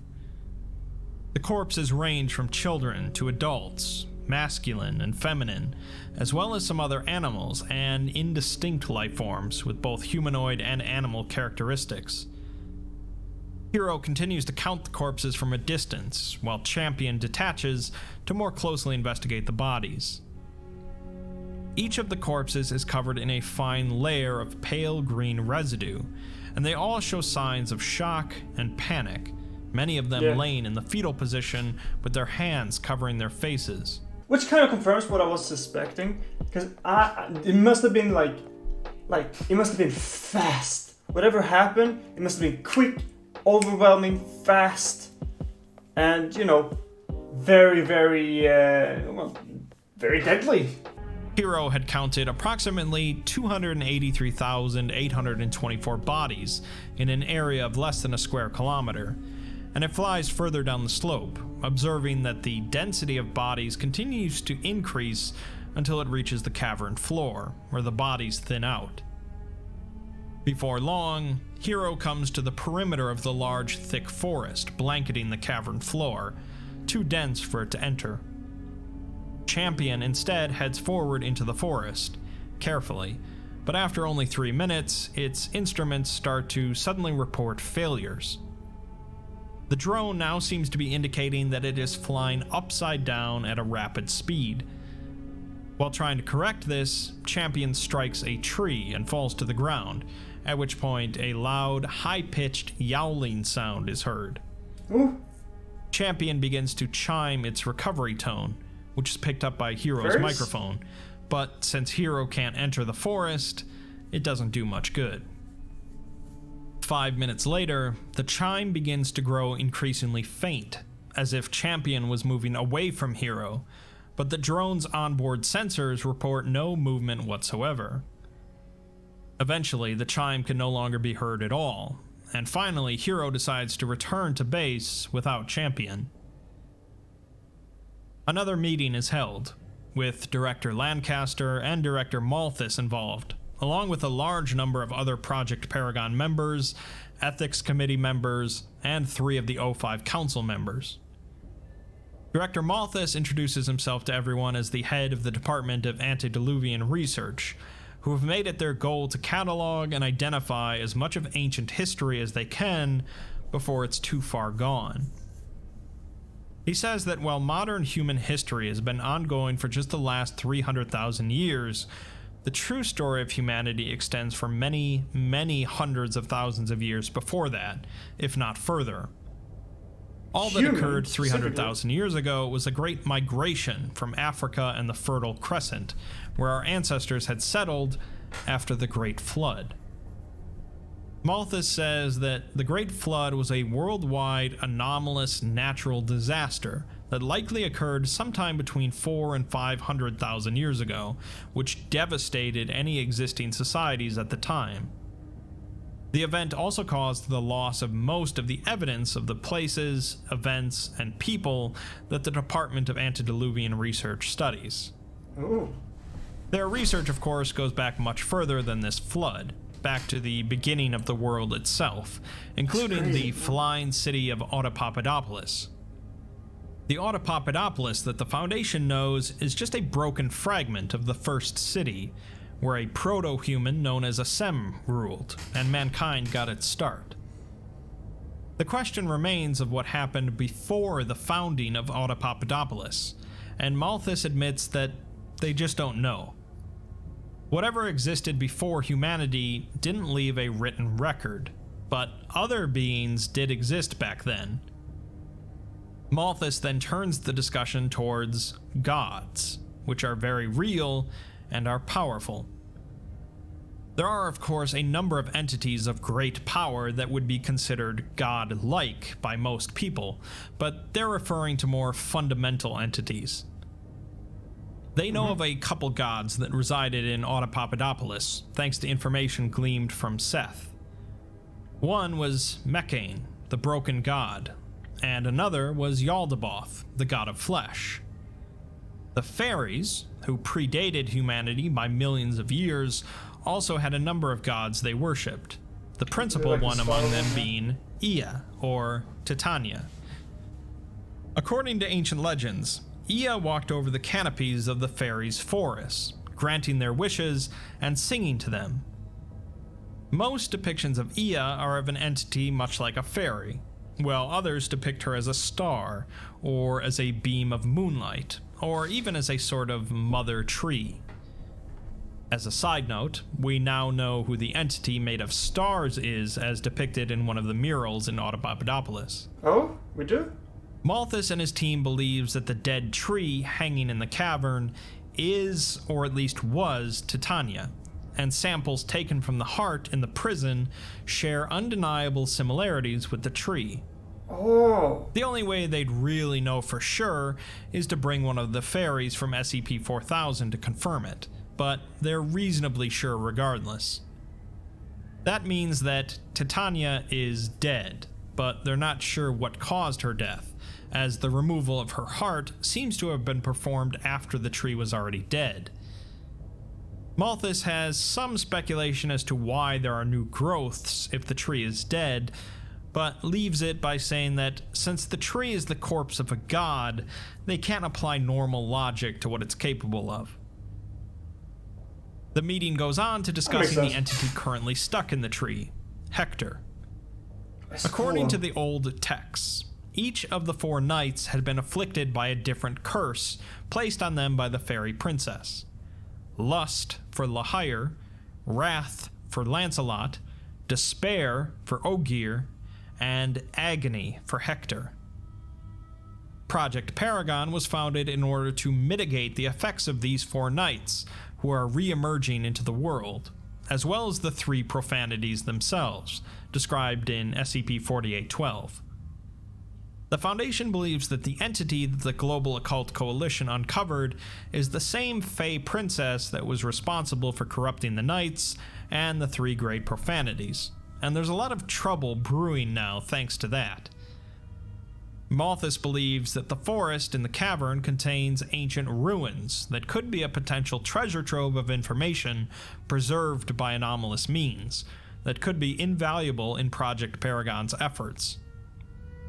[SPEAKER 1] The corpses range from children to adults, masculine and feminine, as well as some other animals and indistinct life forms with both humanoid and animal characteristics. Hero continues to count the corpses from a distance, while Champion detaches to more closely investigate the bodies. Each of the corpses is covered in a fine layer of pale green residue, and they all show signs of shock and panic, many of them laying in the fetal position with their hands covering their faces.
[SPEAKER 2] Which kind of confirms what I was suspecting, because it must have been like it must have been fast. Whatever happened, it must have been quick, overwhelming, fast, and, you know, very, very, well, very deadly.
[SPEAKER 1] Hero had counted approximately 283,824 bodies in an area of less than a square kilometer, and it flies further down the slope, observing that the density of bodies continues to increase until it reaches the cavern floor, where the bodies thin out. Before long, Hero comes to the perimeter of the large, thick forest blanketing the cavern floor, too dense for it to enter. Champion instead heads forward into the forest, carefully, but after only 3 minutes, its instruments start to suddenly report failures. The drone now seems to be indicating that it is flying upside down at a rapid speed. While trying to correct this, Champion strikes a tree and falls to the ground, at which point a loud, high-pitched yowling sound is heard.
[SPEAKER 2] Ooh.
[SPEAKER 1] Champion begins to chime its recovery tone, which is picked up by Hero's microphone, but since Hero can't enter the forest, it doesn't do much good. 5 minutes later, the chime begins to grow increasingly faint, as if Champion was moving away from Hero, but the drone's onboard sensors report no movement whatsoever. Eventually, the chime can no longer be heard at all, and finally, Hero decides to return to base without Champion. Another meeting is held, with Director Lancaster and Director Malthus involved, along with a large number of other Project Paragon members, Ethics Committee members, and 3 of the O5 Council members. Director Malthus introduces himself to everyone as the head of the Department of Antediluvian Research, who have made it their goal to catalog and identify as much of ancient history as they can before it's too far gone. He says that while modern human history has been ongoing for just the last 300,000 years, the true story of humanity extends for many, many hundreds of thousands of years before that, if not further. All that occurred 300,000 years ago was a great migration from Africa and the Fertile Crescent, where our ancestors had settled after the Great Flood. Malthus says that the Great Flood was a worldwide anomalous natural disaster that likely occurred sometime between 400,000 and 500,000 years ago, which devastated any existing societies at the time. The event also caused the loss of most of the evidence of the places, events, and people that the Department of Antediluvian Research studies.
[SPEAKER 2] Ooh.
[SPEAKER 1] Their research, of course, goes back much further than this flood, back to the beginning of the world itself, including the flying city of Autopapadopolis. The Autopapadopolis that the Foundation knows is just a broken fragment of the first city, where a proto-human known as a Sem ruled, and mankind got its start. The question remains of what happened before the founding of Autopapadopolis, and Malthus admits that they just don't know. Whatever existed before humanity didn't leave a written record, but other beings did exist back then. Malthus then turns the discussion towards gods, which are very real and are powerful. There are, of course, a number of entities of great power that would be considered god-like by most people, but they're referring to more fundamental entities. They know of a couple gods that resided in Autopapadopolis, thanks to information gleaned from Seth. One was Cain, the broken god, and another was Yaldabaoth, the god of flesh. The fairies, who predated humanity by millions of years, also had a number of gods they worshipped, the principal one among them being Ea, or Titania. According to ancient legends, Ea walked over the canopies of the fairies' forests, granting their wishes and singing to them. Most depictions of Ea are of an entity much like a fairy, while others depict her as a star, or as a beam of moonlight, or even as a sort of mother tree. As a side note, we now know who the entity made of stars is, as depicted in one of the murals in Autopapadopolis.
[SPEAKER 2] Oh, we do?
[SPEAKER 1] Malthus and his team believes that the dead tree hanging in the cavern is, or at least was, Titania, and samples taken from the heart in the prison share undeniable similarities with the tree.
[SPEAKER 2] Oh.
[SPEAKER 1] The only way they'd really know for sure is to bring one of the fairies from SCP-4000 to confirm it, but they're reasonably sure regardless. That means that Titania is dead, but they're not sure what caused her death, as the removal of her heart seems to have been performed after the tree was already dead. Malthus has some speculation as to why there are new growths if the tree is dead, but leaves it by saying that since the tree is the corpse of a god, they can't apply normal logic to what it's capable of. The meeting goes on to discussing the entity currently stuck in the tree, Hector. According to the old texts, each of the 4 knights had been afflicted by a different curse placed on them by the fairy princess. Lust for Lahire, Wrath for Lancelot, Despair for Ogier, and Agony for Hector. Project Paragon was founded in order to mitigate the effects of these 4 knights, who are re-emerging into the world, as well as the 3 profanities themselves, described in SCP-4812. The Foundation believes that the entity that the Global Occult Coalition uncovered is the same Fey princess that was responsible for corrupting the Knights and the 3 great profanities, and there's a lot of trouble brewing now thanks to that. Malthus believes that the forest in the cavern contains ancient ruins that could be a potential treasure trove of information preserved by anomalous means that could be invaluable in Project Paragon's efforts.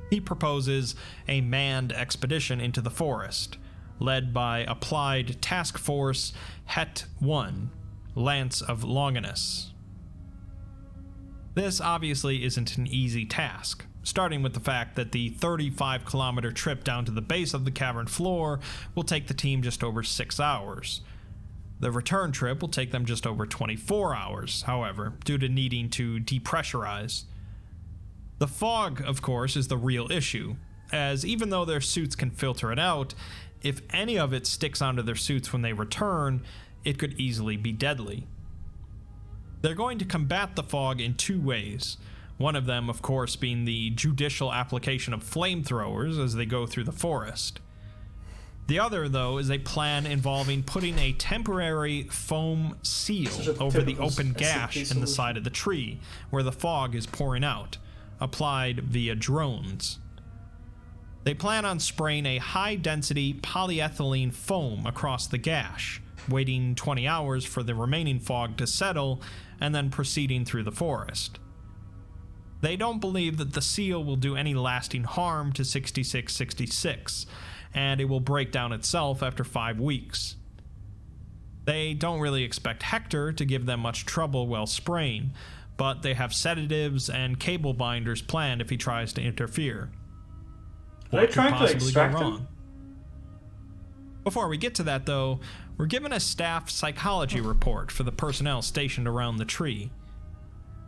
[SPEAKER 1] He proposes a manned expedition into the forest, led by Applied Task Force Het-1, Lance of Longinus. This obviously isn't an easy task, starting with the fact that the 35-kilometer trip down to the base of the cavern floor will take the team just over 6 hours. The return trip will take them just over 24 hours, however, due to needing to depressurize. The fog, of course, is the real issue, as even though their suits can filter it out, if any of it sticks onto their suits when they return, it could easily be deadly. They're going to combat the fog in 2 ways. One of them, of course, being the judicial application of flamethrowers as they go through the forest. The other, though, is a plan involving putting a temporary foam seal over the open gash in the side of the tree, where the fog is pouring out, applied via drones. They plan on spraying a high-density polyethylene foam across the gash, waiting 20 hours for the remaining fog to settle, and then proceeding through the forest. They don't believe that the seal will do any lasting harm to 6666, and it will break down itself after 5 weeks. They don't really expect Hector to give them much trouble while spraying, but they have sedatives and cable binders planned if he tries to interfere.
[SPEAKER 2] What could possibly go wrong?
[SPEAKER 1] Before we get to that, though, we're given a staff psychology report for the personnel stationed around the tree.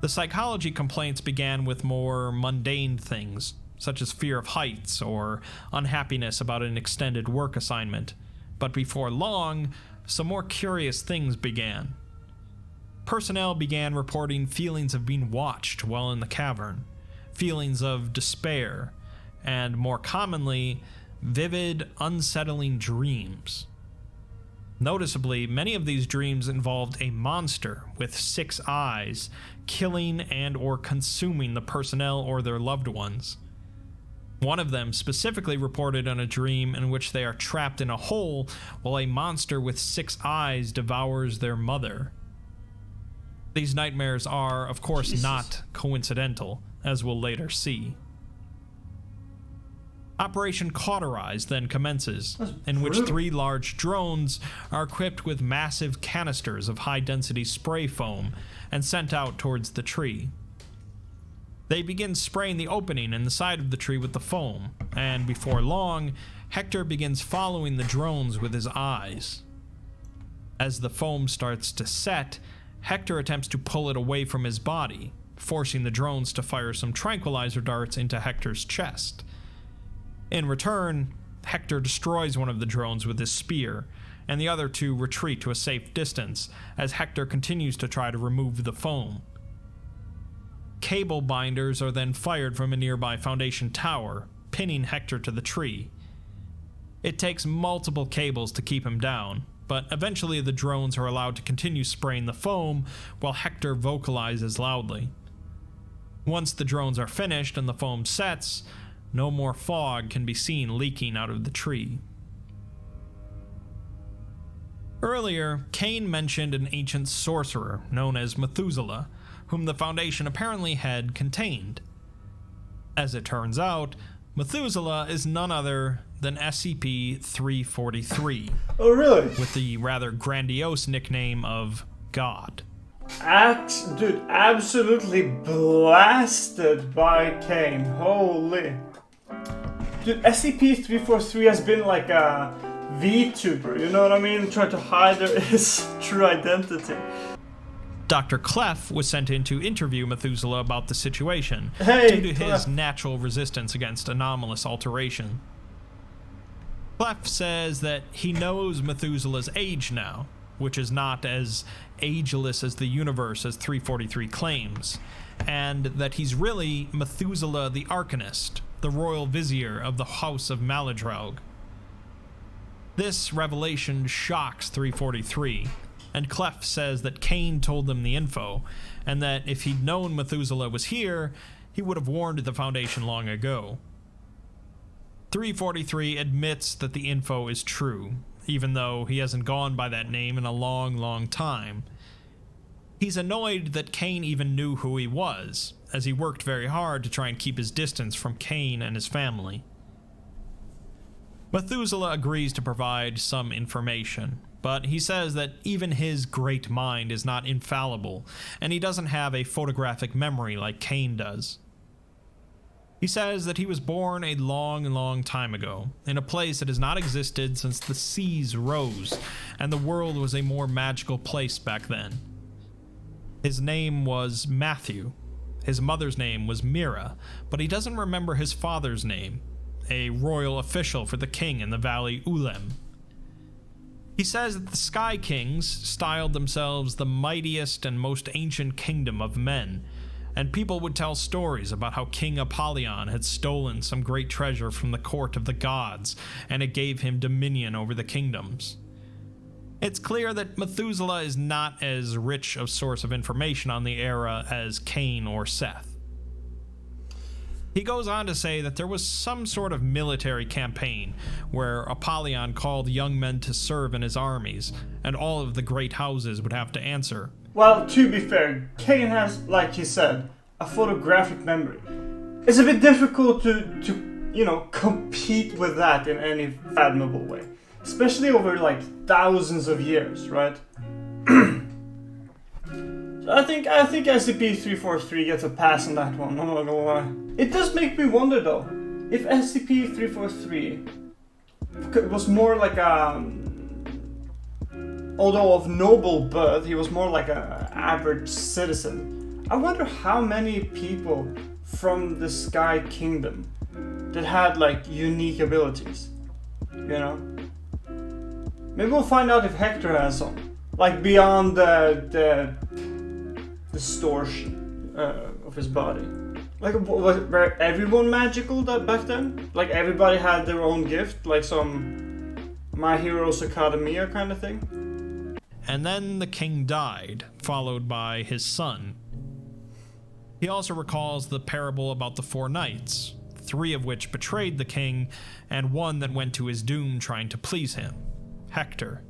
[SPEAKER 1] The psychology complaints began with more mundane things, such as fear of heights or unhappiness about an extended work assignment, but before long, some more curious things began. Personnel began reporting feelings of being watched while in the cavern, feelings of despair, and more commonly, vivid, unsettling dreams. Noticeably, many of these dreams involved a monster with 6 eyes, killing and or consuming the personnel or their loved ones. One of them specifically reported on a dream in which they are trapped in a hole while a monster with 6 eyes devours their mother. These nightmares are, of course, not coincidental, as we'll later see. Operation Cauterize then commences, in which 3 large drones are equipped with massive canisters of high-density spray foam and sent out towards the tree. They begin spraying the opening in the side of the tree with the foam, and before long, Hector begins following the drones with his eyes. As the foam starts to set, Hector attempts to pull it away from his body, forcing the drones to fire some tranquilizer darts into Hector's chest. In return, Hector destroys one of the drones with his spear, and the other two retreat to a safe distance as Hector continues to try to remove the foam. Cable binders are then fired from a nearby Foundation tower, pinning Hector to the tree. It takes multiple cables to keep him down, but eventually the drones are allowed to continue spraying the foam while Hector vocalizes loudly. Once the drones are finished and the foam sets, no more fog can be seen leaking out of the tree. Earlier, Cain mentioned an ancient sorcerer known as Methuselah, whom the Foundation apparently had contained. As it turns out, Methuselah is none other than SCP-343.
[SPEAKER 2] Oh, really?
[SPEAKER 1] With the rather grandiose nickname of God.
[SPEAKER 2] Dude, absolutely blasted by Cain. Holy. Dude, SCP-343 has been like a VTuber, you know what I mean? Trying to hide his true identity.
[SPEAKER 1] Dr. Clef was sent in to interview Methuselah about the situation,
[SPEAKER 2] due
[SPEAKER 1] to
[SPEAKER 2] Clef.
[SPEAKER 1] his natural resistance against anomalous alteration. Clef says that he knows Methuselah's age now, which is not as ageless as the universe as 343 claims, and that he's really Methuselah the Arcanist, the royal vizier of the House of Maladroug. This revelation shocks 343, and Clef says that Cain told them the info, and that if he'd known Methuselah was here, he would have warned the Foundation long ago. 343 admits that the info is true, even though he hasn't gone by that name in a long, long time. He's annoyed that Cain even knew who he was, as he worked very hard to try and keep his distance from Cain and his family. Methuselah agrees to provide some information, but he says that even his great mind is not infallible, and he doesn't have a photographic memory like Cain does. He says that he was born a long, long time ago, in a place that has not existed since the seas rose, and the world was a more magical place back then. His name was Matthew. His mother's name was Mira, but he doesn't remember his father's name, a royal official for the king in the Valley Ulem. He says that the Sky Kings styled themselves the mightiest and most ancient kingdom of men, and people would tell stories about how King Apollyon had stolen some great treasure from the court of the gods, and it gave him dominion over the kingdoms. It's clear that Methuselah is not as rich a source of information on the era as Cain or Seth. He goes on to say that there was some sort of military campaign where Apollyon called young men to serve in his armies, and all of the great houses would have to answer.
[SPEAKER 2] Well, to be fair, Cain has, like he said, a photographic memory. It's a bit difficult to compete with that in any fathomable way. Especially over, like, thousands of years, right? I think SCP-343 gets a pass on that one, I'm not gonna lie. It does make me wonder, though, if SCP-343 was more like although of noble birth, he was more like an average citizen. I wonder how many people from the Sky Kingdom that had, like, unique abilities, you know? Maybe we'll find out if Hector has some, like, beyond the distortion of his body. Like, were everyone magical back then? Like, everybody had their own gift, like some My Heroes Academia kind of thing?
[SPEAKER 1] And then the king died, followed by his son. He also recalls the parable about the 4 knights, 3 of which betrayed the king, and 1 that went to his doom trying to please him, Hector.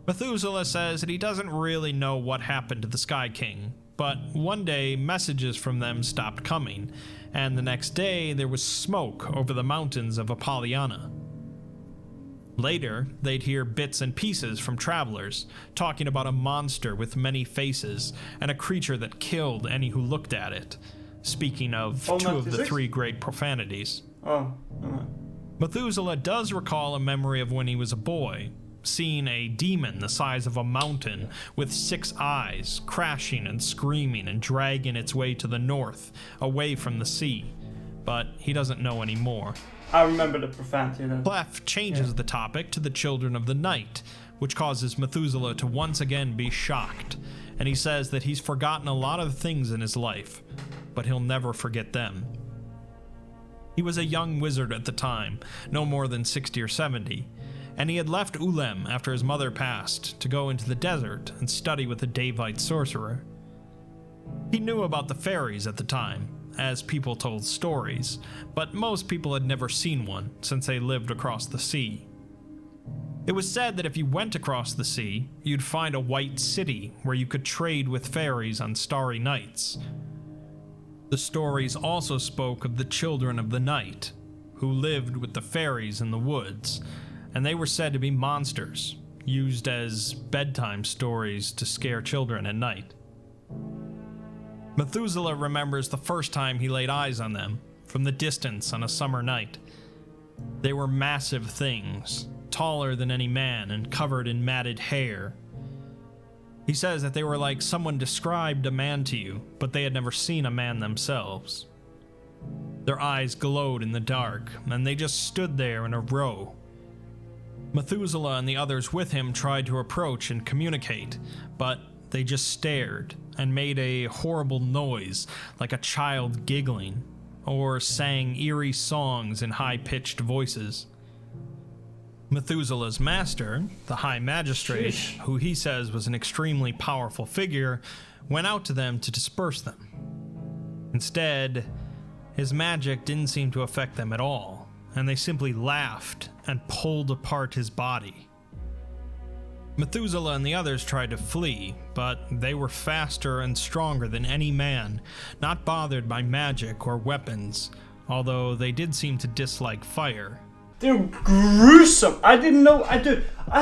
[SPEAKER 1] Methuselah says that he doesn't really know what happened to the Sky King, but one day messages from them stopped coming, and the next day there was smoke over the mountains of Apollyon. Later, they'd hear bits and pieces from travelers, talking about a monster with many faces, and a creature that killed any who looked at it, speaking of 2 of the 3 great profanities.
[SPEAKER 2] Oh,
[SPEAKER 1] Methuselah does recall a memory of when he was a boy, seeing a demon the size of a mountain with 6 eyes, crashing and screaming and dragging its way to the north, away from the sea, but he doesn't know anymore.
[SPEAKER 2] I remember the profanity then.
[SPEAKER 1] Clef changes the topic to the Children of the Night, which causes Methuselah to once again be shocked, and he says that he's forgotten a lot of things in his life, but he'll never forget them. He was a young wizard at the time, no more than 60 or 70, and he had left Ulem after his mother passed to go into the desert and study with a Davite sorcerer. He knew about the fairies at the time, as people told stories, but most people had never seen one since they lived across the sea. It was said that if you went across the sea, you'd find a white city where you could trade with fairies on starry nights. The stories also spoke of the Children of the Night, who lived with the fairies in the woods, and they were said to be monsters, used as bedtime stories to scare children at night. Methuselah remembers the first time he laid eyes on them, from the distance on a summer night. They were massive things, taller than any man and covered in matted hair. He says that they were like someone described a man to you, but they had never seen a man themselves. Their eyes glowed in the dark, and they just stood there in a row. Methuselah and the others with him tried to approach and communicate, but they just stared and made a horrible noise like a child giggling, or sang eerie songs in high-pitched voices. Methuselah's master, the High Magistrate, who he says was an extremely powerful figure, went out to them to disperse them. Instead, his magic didn't seem to affect them at all, and they simply laughed and pulled apart his body. Methuselah and the others tried to flee, but they were faster and stronger than any man, not bothered by magic or weapons, although they did seem to dislike fire.
[SPEAKER 2] They're gruesome. I didn't know. I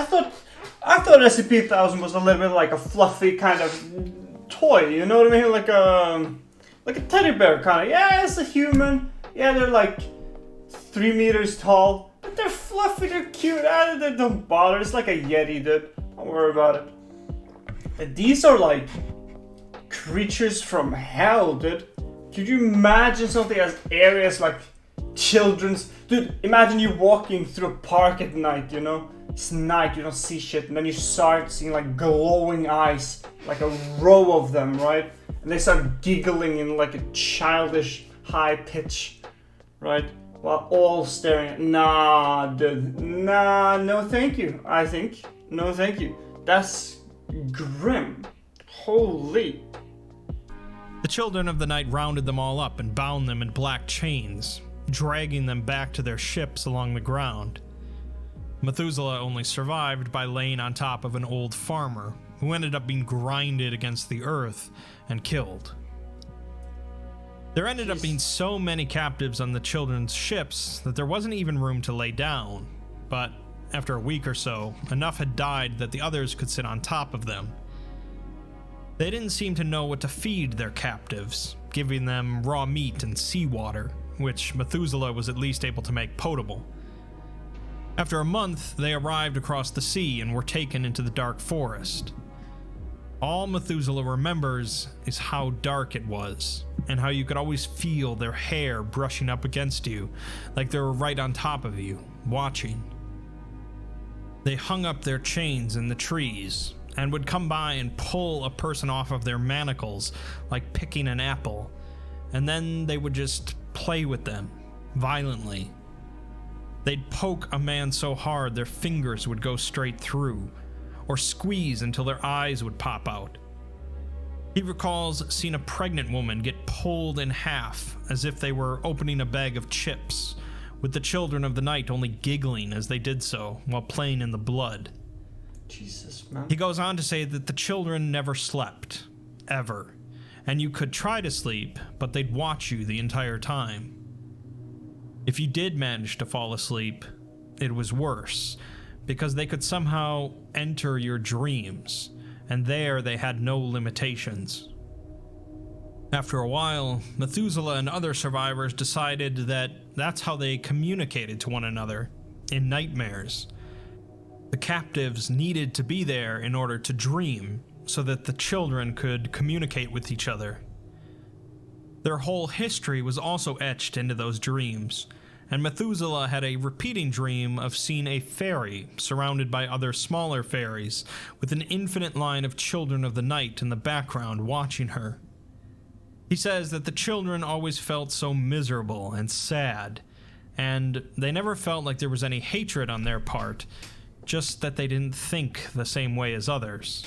[SPEAKER 2] thought SCP-1000 was a little bit like a fluffy kind of toy. You know what I mean? Like a teddy bear kind of. Yeah, it's a human. Yeah, they're like 3 meters tall, but they're fluffy. They're cute. They don't bother. It's like a Yeti, dude. Don't worry about it. But these are like creatures from hell, dude. Could you imagine something as airy as like children's? Dude, imagine you walking through a park at night, you know? It's night, you don't see shit, and then you start seeing like glowing eyes, like a row of them, right? And they start giggling in like a childish high pitch, right? While all staring at, nah, dude, nah, no thank you, I think. No thank you. That's grim. Holy.
[SPEAKER 1] The Children of the Night rounded them all up and bound them in black chains, dragging them back to their ships along the ground. Methuselah only survived by laying on top of an old farmer, who ended up being grinded against the earth and killed. There ended up being so many captives on the children's ships that there wasn't even room to lay down, but after a week or so, enough had died that the others could sit on top of them. They didn't seem to know what to feed their captives, giving them raw meat and seawater, which Methuselah was at least able to make potable. After a month, they arrived across the sea and were taken into the dark forest. All Methuselah remembers is how dark it was, and how you could always feel their hair brushing up against you, like they were right on top of you, watching. They hung up their chains in the trees, and would come by and pull a person off of their manacles, like picking an apple, and then they would just play with them, violently. They'd poke a man so hard their fingers would go straight through, or squeeze until their eyes would pop out. He recalls seeing a pregnant woman get pulled in half as if they were opening a bag of chips, with the Children of the Night only giggling as they did so while playing in the blood.
[SPEAKER 2] Jesus, man.
[SPEAKER 1] He goes on to say that the children never slept, ever, and you could try to sleep, but they'd watch you the entire time. If you did manage to fall asleep, it was worse, because they could somehow enter your dreams, and there they had no limitations. After a while, Methuselah and other survivors decided that that's how they communicated to one another, in nightmares. The captives needed to be there in order to dream, so that the children could communicate with each other. Their whole history was also etched into those dreams, and Methuselah had a repeating dream of seeing a fairy surrounded by other smaller fairies, with an infinite line of children of the night in the background watching her. He says that the children always felt so miserable and sad, and they never felt like there was any hatred on their part, just that they didn't think the same way as others.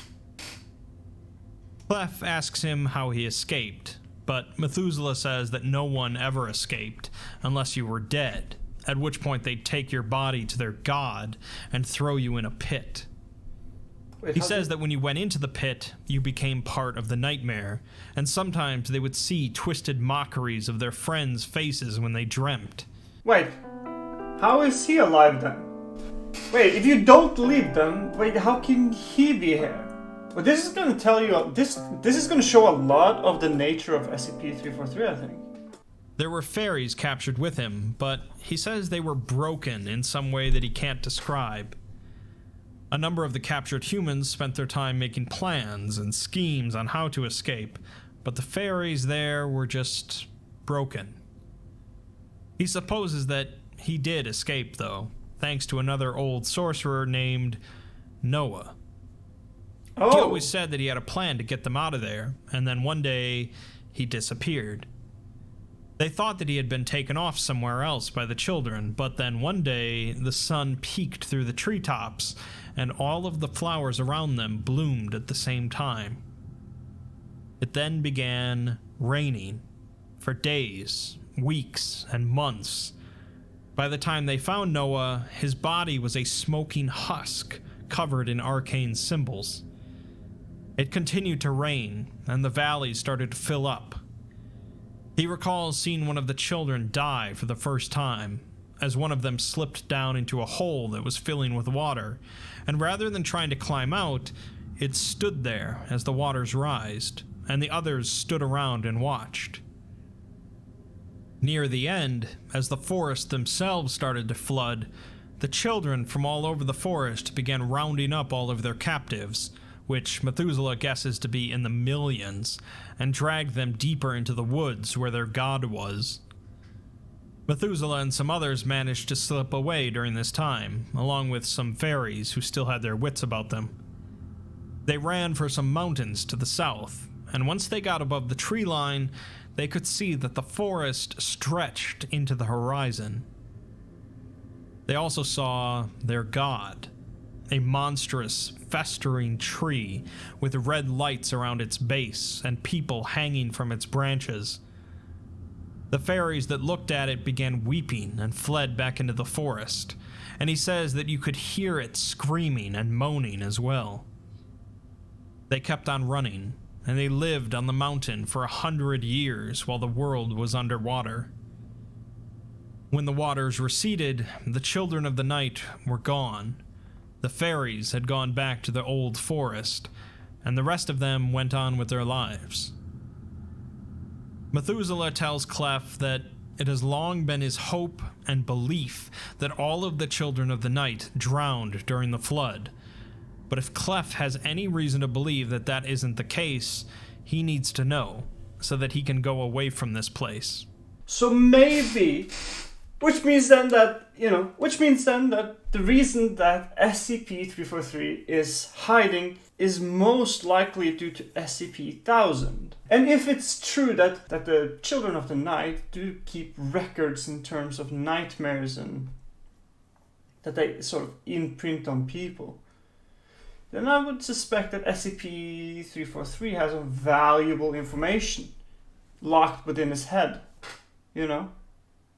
[SPEAKER 1] Clef asks him how he escaped, but Methuselah says that no one ever escaped unless you were dead, at which point they'd take your body to their god and throw you in a pit.
[SPEAKER 2] Wait,
[SPEAKER 1] He says that when you went into the pit, you became part of the nightmare, and sometimes they would see twisted mockeries of their friends' faces when they dreamt.
[SPEAKER 2] Wait, how is he alive then? Wait, if you don't leave them, wait, how can he be here? Well, this is going to tell you, this is going to show a lot of the nature of SCP-343, I think.
[SPEAKER 1] There were fairies captured with him, but he says they were broken in some way that he can't describe. A number of the captured humans spent their time making plans and schemes on how to escape, but the fairies there were just broken. He supposes that he did escape, though, thanks to another old sorcerer named Noah.
[SPEAKER 2] Oh.
[SPEAKER 1] He always said that he had a plan to get them out of there, and then one day he disappeared. They thought that he had been taken off somewhere else by the children, but then one day the sun peeked through the treetops, and all of the flowers around them bloomed at the same time. It then began raining for days, weeks, and months. By the time they found Noah, his body was a smoking husk covered in arcane symbols. It continued to rain, and the valleys started to fill up. He recalls seeing one of the children die for the first time, as one of them slipped down into a hole that was filling with water, and rather than trying to climb out, it stood there as the waters rised, and the others stood around and watched. Near the end, as the forest themselves started to flood, the children from all over the forest began rounding up all of their captives, which Methuselah guesses to be in the millions, and dragged them deeper into the woods where their god was. Methuselah and some others managed to slip away during this time, along with some fairies who still had their wits about them. They ran for some mountains to the south, and once they got above the tree line, they could see that the forest stretched into the horizon. They also saw their god, a monstrous, festering tree with red lights around its base and people hanging from its branches. The fairies that looked at it began weeping and fled back into the forest, and he says that you could hear it screaming and moaning as well. They kept on running, and they lived on the mountain for 100 years while the world was underwater. When the waters receded, the children of the night were gone. The fairies had gone back to the old forest, and the rest of them went on with their lives. Methuselah tells Clef that it has long been his hope and belief that all of the children of the night drowned during the flood. But if Clef has any reason to believe that that isn't the case, he needs to know, so that he can go away from this place.
[SPEAKER 2] So maybe, which means then that the reason that SCP-343 is hiding is most likely due to SCP-1000. And if it's true that the Children of the Night do keep records in terms of nightmares and that they sort of imprint on people, then I would suspect that SCP-343 has some valuable information locked within his head,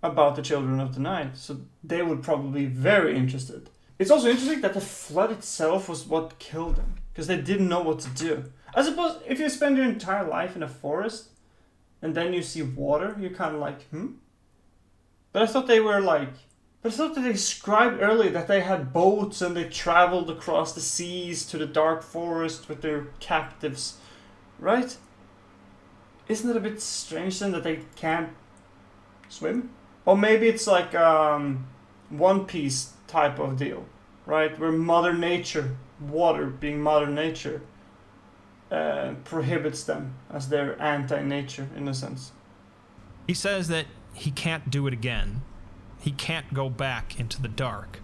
[SPEAKER 2] about the Children of the Night. So they would probably be very interested. It's also interesting that the flood itself was what killed them, because they didn't know what to do. I suppose if you spend your entire life in a forest and then you see water, you're kind of like, But I thought that they described earlier that they had boats and they traveled across the seas to the dark forest with their captives, right? Isn't it a bit strange then that they can't swim? Or maybe it's like One Piece type of deal, right? Where Mother Nature, water being Mother Nature, prohibits them as their anti-nature in a sense.
[SPEAKER 1] He says that he can't do it again. He can't go back into the dark.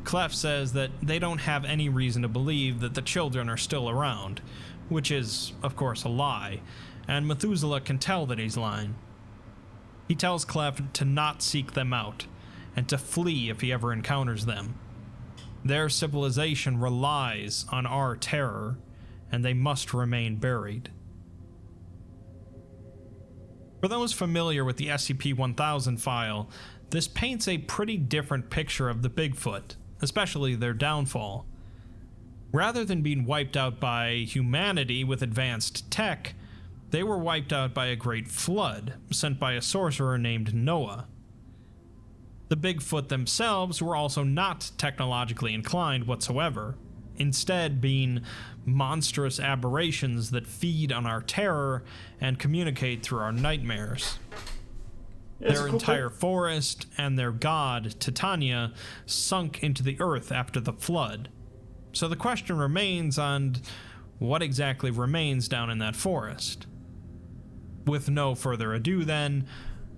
[SPEAKER 1] Clef says that they don't have any reason to believe that the children are still around, which is, of course, a lie, and Methuselah can tell that he's lying. He tells Clef to not seek them out, and to flee if he ever encounters them. Their civilization relies on our terror, and they must remain buried. For those familiar with the SCP-1000 file, this paints a pretty different picture of the Bigfoot, especially their downfall. Rather than being wiped out by humanity with advanced tech, they were wiped out by a great flood sent by a sorcerer named Noah. The Bigfoot themselves were also not technologically inclined whatsoever, instead being monstrous aberrations that feed on our terror and communicate through our nightmares. Their entire forest and their god, Titania, sunk into the earth after the flood. So the question remains on what exactly remains down in that forest. With no further ado then,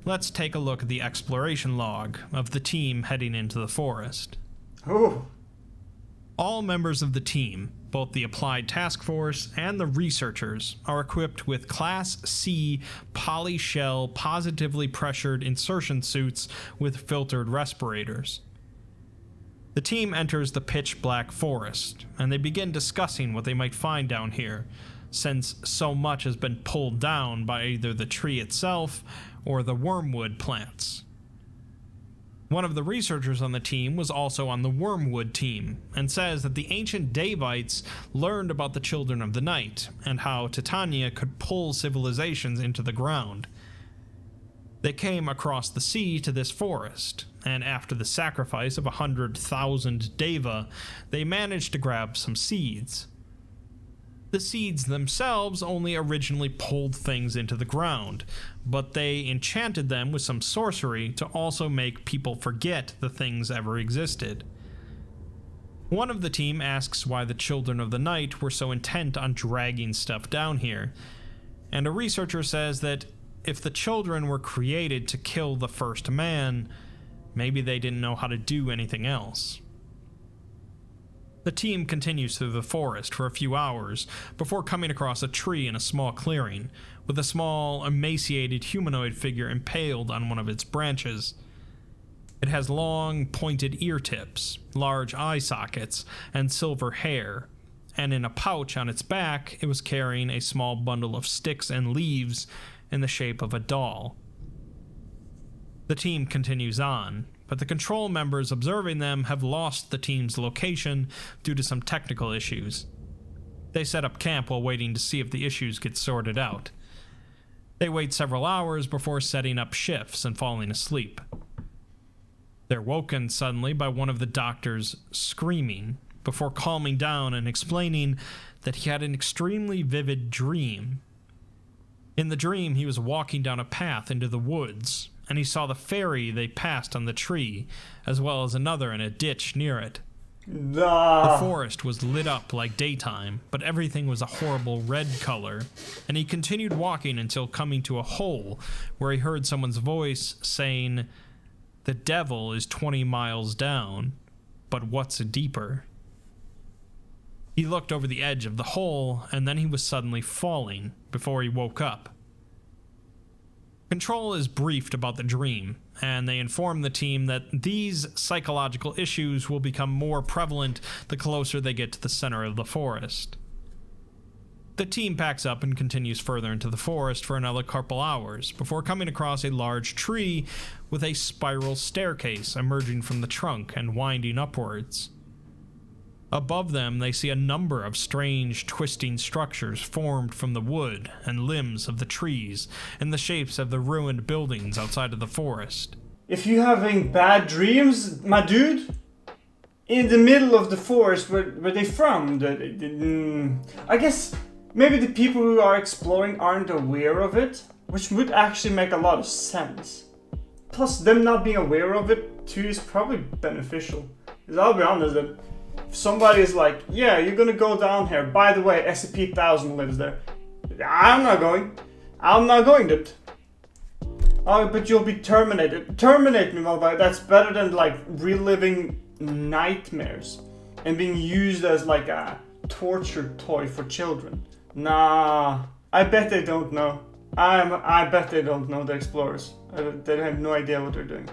[SPEAKER 1] let's take a look at the exploration log of the team heading into the forest.
[SPEAKER 2] Ooh.
[SPEAKER 1] All members of the team, both the Applied Task Force and the researchers, are equipped with Class C polyshell positively pressured insertion suits with filtered respirators. The team enters the pitch black forest, and they begin discussing what they might find down here, since so much has been pulled down by either the tree itself or the wormwood plants. One of the researchers on the team was also on the wormwood team, and says that the ancient Davites learned about the Children of the Night, and how Titania could pull civilizations into the ground. They came across the sea to this forest, and after the sacrifice of 100,000 Deva, they managed to grab some seeds. The seeds themselves only originally pulled things into the ground, but they enchanted them with some sorcery to also make people forget the things ever existed. One of the team asks why the Children of the Night were so intent on dragging stuff down here, and a researcher says that if the children were created to kill the first man, maybe they didn't know how to do anything else. The team continues through the forest for a few hours before coming across a tree in a small clearing, with a small, emaciated humanoid figure impaled on one of its branches. It has long, pointed ear tips, large eye sockets, and silver hair, and in a pouch on its back it was carrying a small bundle of sticks and leaves in the shape of a doll. The team continues on, but the control members observing them have lost the team's location due to some technical issues. They set up camp while waiting to see if the issues get sorted out. They wait several hours before setting up shifts and falling asleep. They're woken suddenly by one of the doctors screaming, before calming down and explaining that he had an extremely vivid dream. In the dream, he was walking down a path into the woods, and he saw the fairy they passed on the tree, as well as another in a ditch near it. The forest was lit up like daytime, but everything was a horrible red color, and he continued walking until coming to a hole where he heard someone's voice saying, "The devil is 20 miles down, but what's deeper?" He looked over the edge of the hole, and then he was suddenly falling before he woke up. Control is briefed about the dream, and they inform the team that these psychological issues will become more prevalent the closer they get to the center of the forest. The team packs up and continues further into the forest for another couple hours before coming across a large tree with a spiral staircase emerging from the trunk and winding upwards. Above them, they see a number of strange, twisting structures formed from the wood and limbs of the trees in the shapes of the ruined buildings outside of the forest.
[SPEAKER 2] If you're having bad dreams, my dude, in the middle of the forest, where they from? I guess maybe the people who are exploring aren't aware of it, which would actually make a lot of sense. Plus, them not being aware of it, too, is probably beneficial. Because I'll be honest, if somebody is like, yeah, you're gonna go down here, by the way, SCP-1000 lives there. I'm not going, dude. Oh, but you'll be terminated. Terminate me, motherfucker. That's better than like reliving nightmares and being used as like a torture toy for children. Nah, I bet they don't know. I bet they don't know, the explorers. They have no idea what they're doing.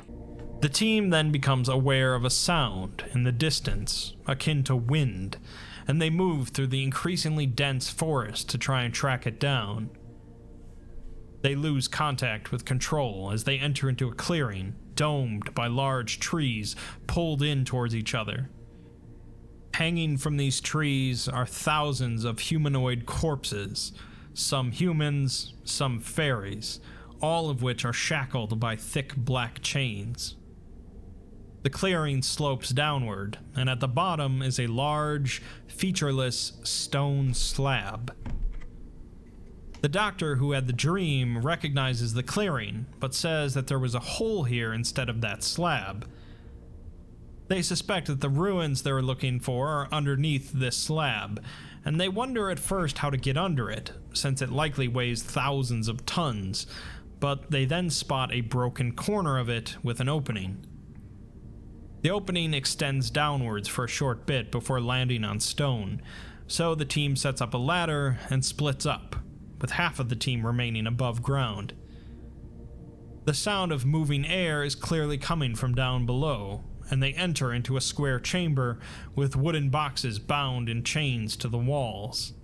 [SPEAKER 1] The team then becomes aware of a sound in the distance, akin to wind, and they move through the increasingly dense forest to try and track it down. They lose contact with control as they enter into a clearing, domed by large trees pulled in towards each other. Hanging from these trees are thousands of humanoid corpses, some humans, some fairies, all of which are shackled by thick black chains. The clearing slopes downward, and at the bottom is a large, featureless stone slab. The doctor who had the dream recognizes the clearing, but says that there was a hole here instead of that slab. They suspect that the ruins they were looking for are underneath this slab, and they wonder at first how to get under it, since it likely weighs thousands of tons, but they then spot a broken corner of it with an opening. The opening extends downwards for a short bit before landing on stone, so the team sets up a ladder and splits up, with half of the team remaining above ground. The sound of moving air is clearly coming from down below, and they enter into a square chamber with wooden boxes bound in chains to the walls.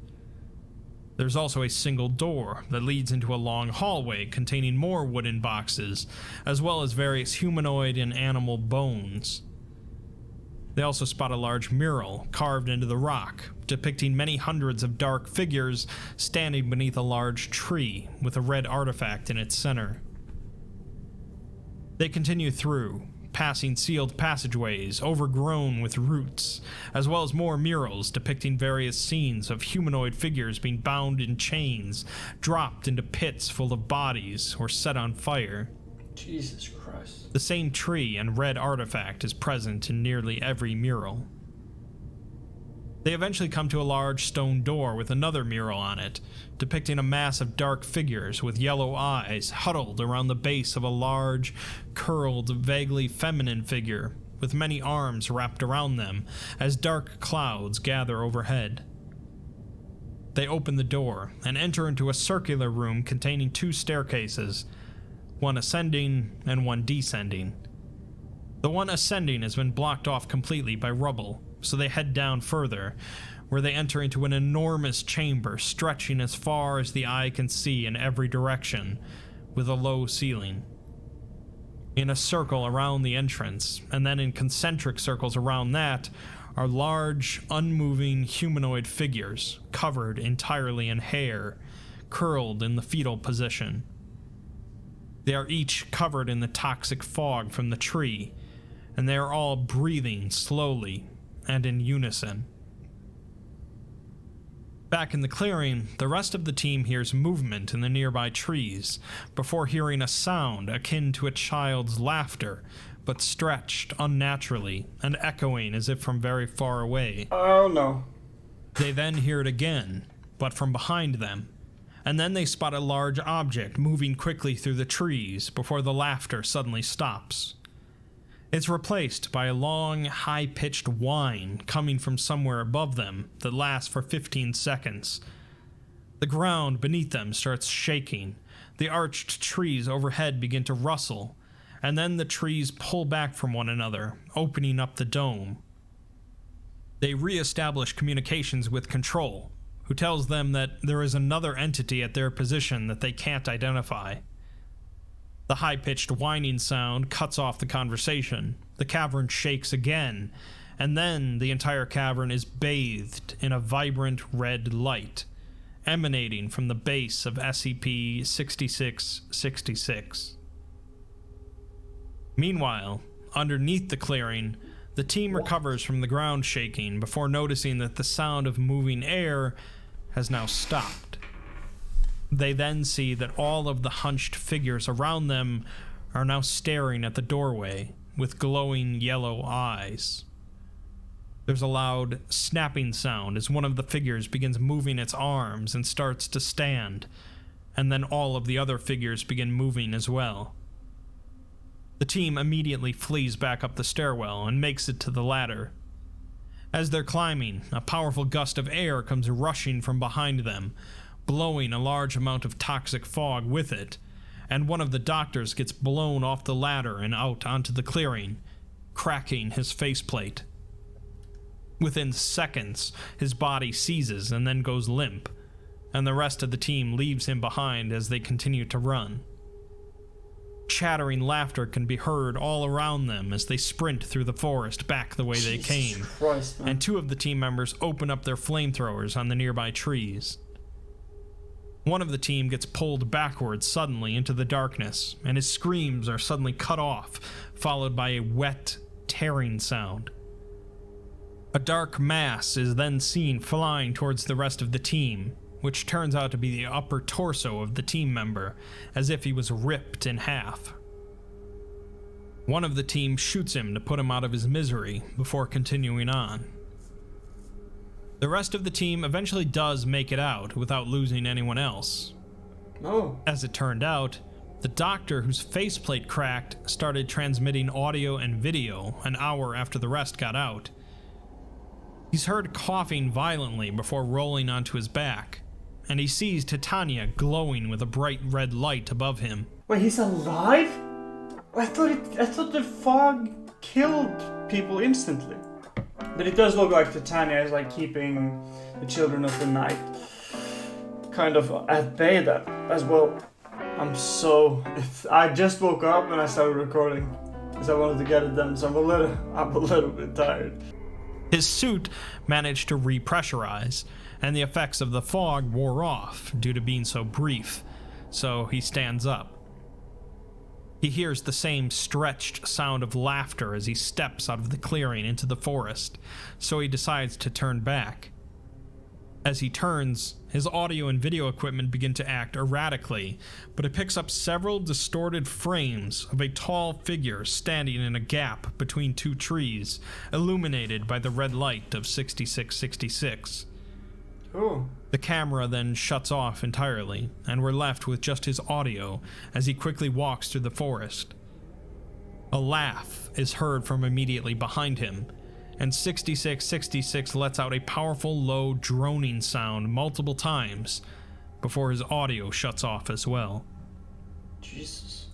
[SPEAKER 1] There's also a single door that leads into a long hallway containing more wooden boxes, as well as various humanoid and animal bones. They also spot a large mural carved into the rock, depicting many hundreds of dark figures standing beneath a large tree with a red artifact in its center. They continue through, passing sealed passageways overgrown with roots, as well as more murals depicting various scenes of humanoid figures being bound in chains, dropped into pits full of bodies, or set on fire.
[SPEAKER 2] Jesus Christ.
[SPEAKER 1] The same tree and red artifact is present in nearly every mural. They eventually come to a large stone door with another mural on it, depicting a mass of dark figures with yellow eyes huddled around the base of a large, curled, vaguely feminine figure with many arms wrapped around them as dark clouds gather overhead. They open the door and enter into a circular room containing two staircases, one ascending and one descending. The one ascending has been blocked off completely by rubble, so they head down further, where they enter into an enormous chamber stretching as far as the eye can see in every direction, with a low ceiling. In a circle around the entrance, and then in concentric circles around that, are large, unmoving humanoid figures, covered entirely in hair, curled in the fetal position. They are each covered in the toxic fog from the tree, and they are all breathing slowly and in unison. Back in the clearing, the rest of the team hears movement in the nearby trees, before hearing a sound akin to a child's laughter, but stretched unnaturally and echoing as if from very far away.
[SPEAKER 2] Oh no.
[SPEAKER 1] They then hear it again, but from behind them, and then they spot a large object moving quickly through the trees before the laughter suddenly stops. It's replaced by a long, high-pitched whine coming from somewhere above them that lasts for 15 seconds. The ground beneath them starts shaking, the arched trees overhead begin to rustle, and then the trees pull back from one another, opening up the dome. They re-establish communications with Control, who tells them that there is another entity at their position that they can't identify. The high-pitched whining sound cuts off the conversation, the cavern shakes again, and then the entire cavern is bathed in a vibrant red light, emanating from the base of SCP-6666. Meanwhile, underneath the clearing, the team recovers from the ground shaking before noticing that the sound of moving air has now stopped. They then see that all of the hunched figures around them are now staring at the doorway with glowing yellow eyes. There's a loud snapping sound as one of the figures begins moving its arms and starts to stand, and then all of the other figures begin moving as well, The team immediately flees back up the stairwell and makes it to the ladder. As they're climbing, a powerful gust of air comes rushing from behind them, blowing a large amount of toxic fog with it, and one of the doctors gets blown off the ladder and out onto the clearing, cracking his faceplate. Within seconds, his body seizes and then goes limp, and the rest of the team leaves him behind as they continue to run. Chattering laughter can be heard all around them as they sprint through the forest back the way they came, and two of the team members open up their flamethrowers on the nearby trees. One of the team gets pulled backwards suddenly into the darkness, and his screams are suddenly cut off, followed by a wet, tearing sound. A dark mass is then seen flying towards the rest of the team, which turns out to be the upper torso of the team member, as if he was ripped in half. One of the team shoots him to put him out of his misery before continuing on. The rest of the team eventually does make it out without losing anyone else.
[SPEAKER 2] Oh.
[SPEAKER 1] As it turned out, the doctor whose faceplate cracked started transmitting audio and video an hour after the rest got out. He's heard coughing violently before rolling onto his back, and he sees Titania glowing with a bright red light above him.
[SPEAKER 2] Wait, he's alive? I thought the fog killed people instantly. But it does look like Titania is like keeping the children of the night kind of at bay that as well. I just woke up and I started recording because I wanted to get it done, so I'm a little bit tired.
[SPEAKER 1] His suit managed to repressurize, and the effects of the fog wore off due to being so brief, so he stands up. He hears the same stretched sound of laughter as he steps out of the clearing into the forest, so he decides to turn back. As he turns, his audio and video equipment begin to act erratically, but it picks up several distorted frames of a tall figure standing in a gap between two trees, illuminated by the red light of 6666.
[SPEAKER 2] Oh.
[SPEAKER 1] The camera then shuts off entirely, and we're left with just his audio as he quickly walks through the forest. A laugh is heard from immediately behind him, and 6666 lets out a powerful low droning sound multiple times before his audio shuts off as well.
[SPEAKER 2] Jesus.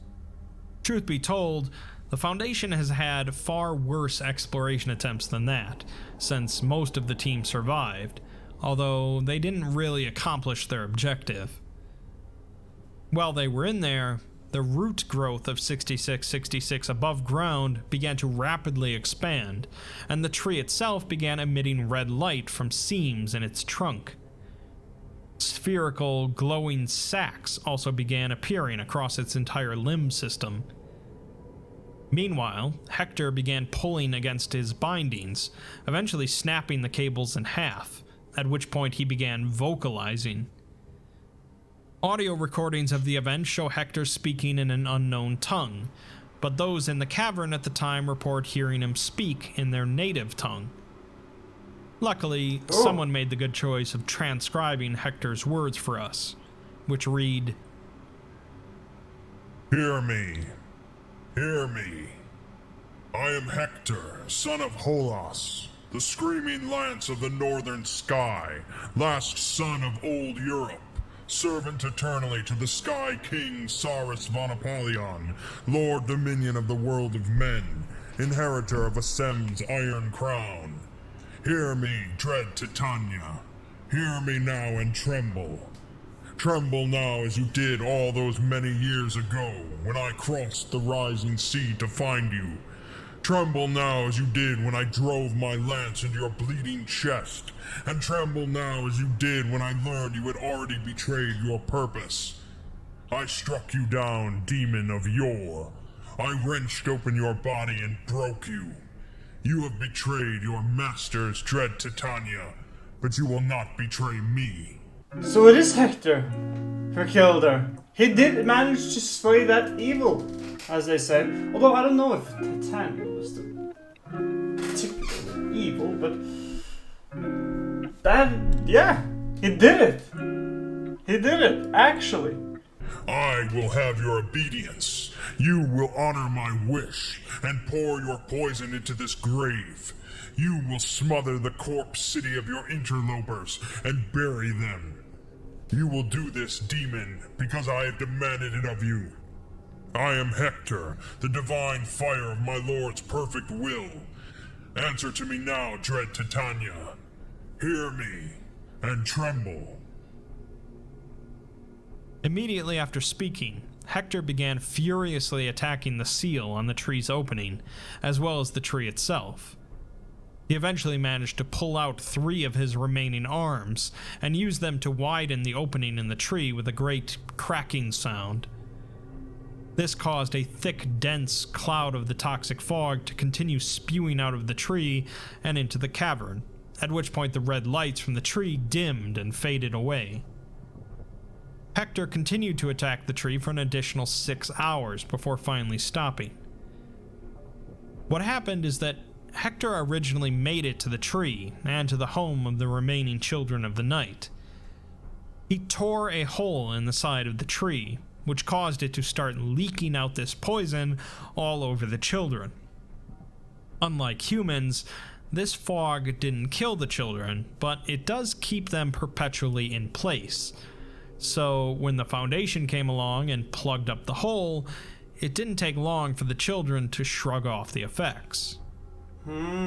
[SPEAKER 1] Truth be told, the Foundation has had far worse exploration attempts than that, since most of the team survived, although they didn't really accomplish their objective. While they were in there, the root growth of 6666 above ground began to rapidly expand, and the tree itself began emitting red light from seams in its trunk. Spherical, glowing sacs also began appearing across its entire limb system. Meanwhile, Hector began pulling against his bindings, eventually snapping the cables in half, at which point he began vocalizing. Audio recordings of the event show Hector speaking in an unknown tongue, but those in the cavern at the time report hearing him speak in their native tongue. Luckily, someone made the good choice of transcribing Hector's words for us, which read,
[SPEAKER 3] "Hear me. Hear me. I am Hector, son of Holos, the screaming lance of the northern sky, last son of old Europe, servant eternally to the Sky King Saurus von Apollyon, Lord Dominion of the world of men, inheritor of Asem's iron crown. Hear me, dread Titania. Hear me now and tremble. Tremble now as you did all those many years ago, when I crossed the rising sea to find you. Tremble now as you did when I drove my lance into your bleeding chest, and tremble now as you did when I learned you had already betrayed your purpose. I struck you down, demon of yore. I wrenched open your body and broke you. You have betrayed your masters, dread Titania, but you will not betray me."
[SPEAKER 2] So it is Hector who killed her. He did manage to slay that evil, as they say. Although I don't know if Titania was the particularly evil, but that, yeah, he did it. He did it, actually.
[SPEAKER 3] I will have your obedience. You will honor my wish and pour your poison into this grave. You will smother the corpse city of your interlopers and bury them. You will do this, demon, because I have demanded it of you. I am Hector, the divine fire of my lord's perfect will. Answer to me now, dread Titania. Hear me and tremble.
[SPEAKER 1] Immediately after speaking, Hector began furiously attacking the seal on the tree's opening, as well as the tree itself. He eventually managed to pull out 3 of his remaining arms and use them to widen the opening in the tree with a great cracking sound. This caused a thick, dense cloud of the toxic fog to continue spewing out of the tree and into the cavern, at which point the red lights from the tree dimmed and faded away. Hector continued to attack the tree for an additional 6 hours before finally stopping. What happened is that Hector originally made it to the tree and to the home of the remaining children of the night. He tore a hole in the side of the tree, which caused it to start leaking out this poison all over the children. Unlike humans, this fog didn't kill the children, but it does keep them perpetually in place. So when the Foundation came along and plugged up the hole, it didn't take long for the children to shrug off the effects.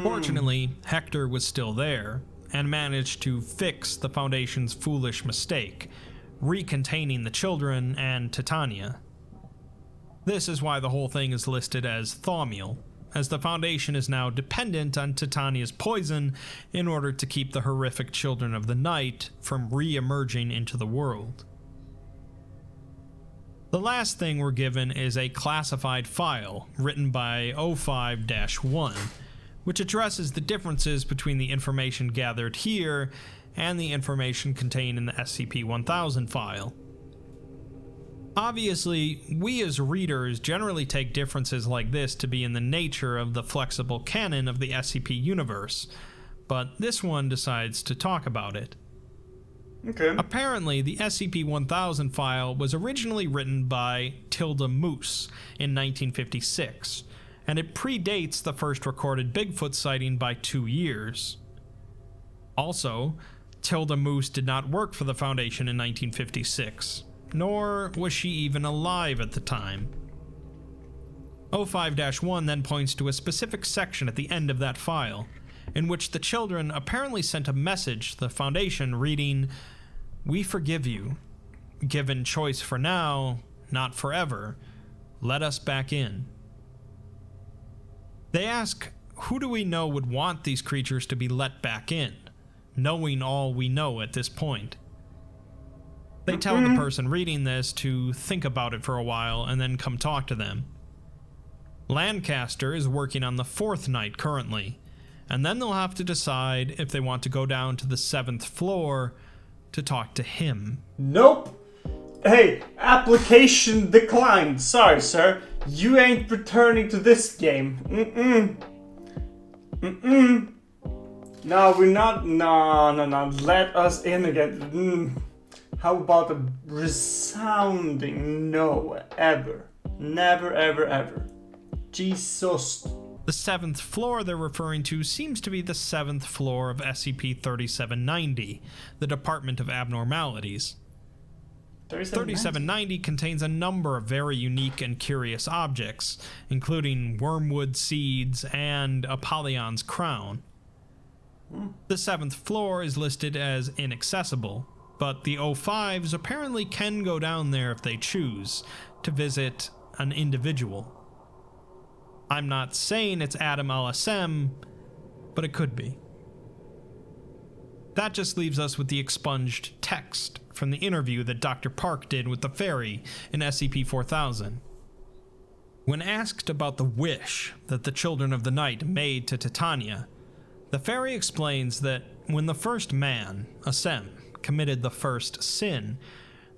[SPEAKER 1] Fortunately, Hector was still there, and managed to fix the Foundation's foolish mistake, recontaining the children and Titania. This is why the whole thing is listed as Thaumiel, as the Foundation is now dependent on Titania's poison in order to keep the horrific children of the night from re-emerging into the world. The last thing we're given is a classified file written by 05-1, which addresses the differences between the information gathered here and the information contained in the SCP-1000 file. Obviously, we as readers generally take differences like this to be in the nature of the flexible canon of the SCP universe, but this one decides to talk about it.
[SPEAKER 2] Okay.
[SPEAKER 1] Apparently, the SCP-1000 file was originally written by Tilda Moose in 1956, and it predates the first recorded Bigfoot sighting by 2 years. Also, Tilda Moose did not work for the Foundation in 1956, nor was she even alive at the time. 05-1 then points to a specific section at the end of that file, in which the children apparently sent a message to the Foundation reading, "We forgive you. Given choice for now, not forever. Let us back in." They ask, who do we know would want these creatures to be let back in, knowing all we know at this point? They tell the person reading this to think about it for a while and then come talk to them. Lancaster is working on the 4th night currently, and then they'll have to decide if they want to go down to the 7th floor to talk to him.
[SPEAKER 2] Nope. Hey, application declined. Sorry, sir. You ain't returning to this game. No, we're not. No. Let us in again. How about a resounding no, ever. Never, ever, ever. Jesus.
[SPEAKER 1] The 7th floor they're referring to seems to be the 7th floor of SCP-3790, the Department of Abnormalities. 3790 contains a number of very unique and curious objects, including wormwood seeds and Apollyon's crown. The 7th floor is listed as inaccessible, but the O5s apparently can go down there if they choose, to visit an individual. I'm not saying it's Adam LSM, but it could be. That just leaves us with the expunged text from the interview that Dr. Park did with the fairy in SCP-4000. When asked about the wish that the Children of the Night made to Titania, the fairy explains that when the first man, Asem, committed the first sin,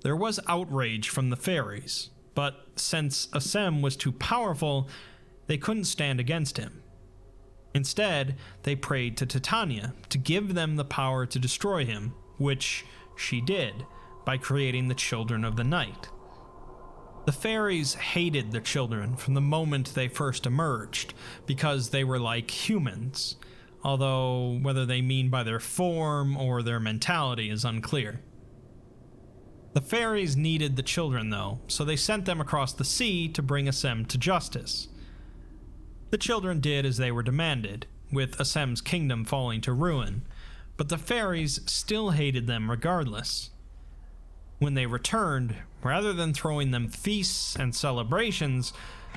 [SPEAKER 1] there was outrage from the fairies, but since Asem was too powerful, they couldn't stand against him. Instead, they prayed to Titania to give them the power to destroy him, which she did by creating the Children of the Night. The fairies hated the children from the moment they first emerged because they were like humans, although whether they mean by their form or their mentality is unclear. The fairies needed the children though, so they sent them across the sea to bring Assem to justice. The children did as they were demanded, with Assem's kingdom falling to ruin, but the fairies still hated them regardless. When they returned, rather than throwing them feasts and celebrations,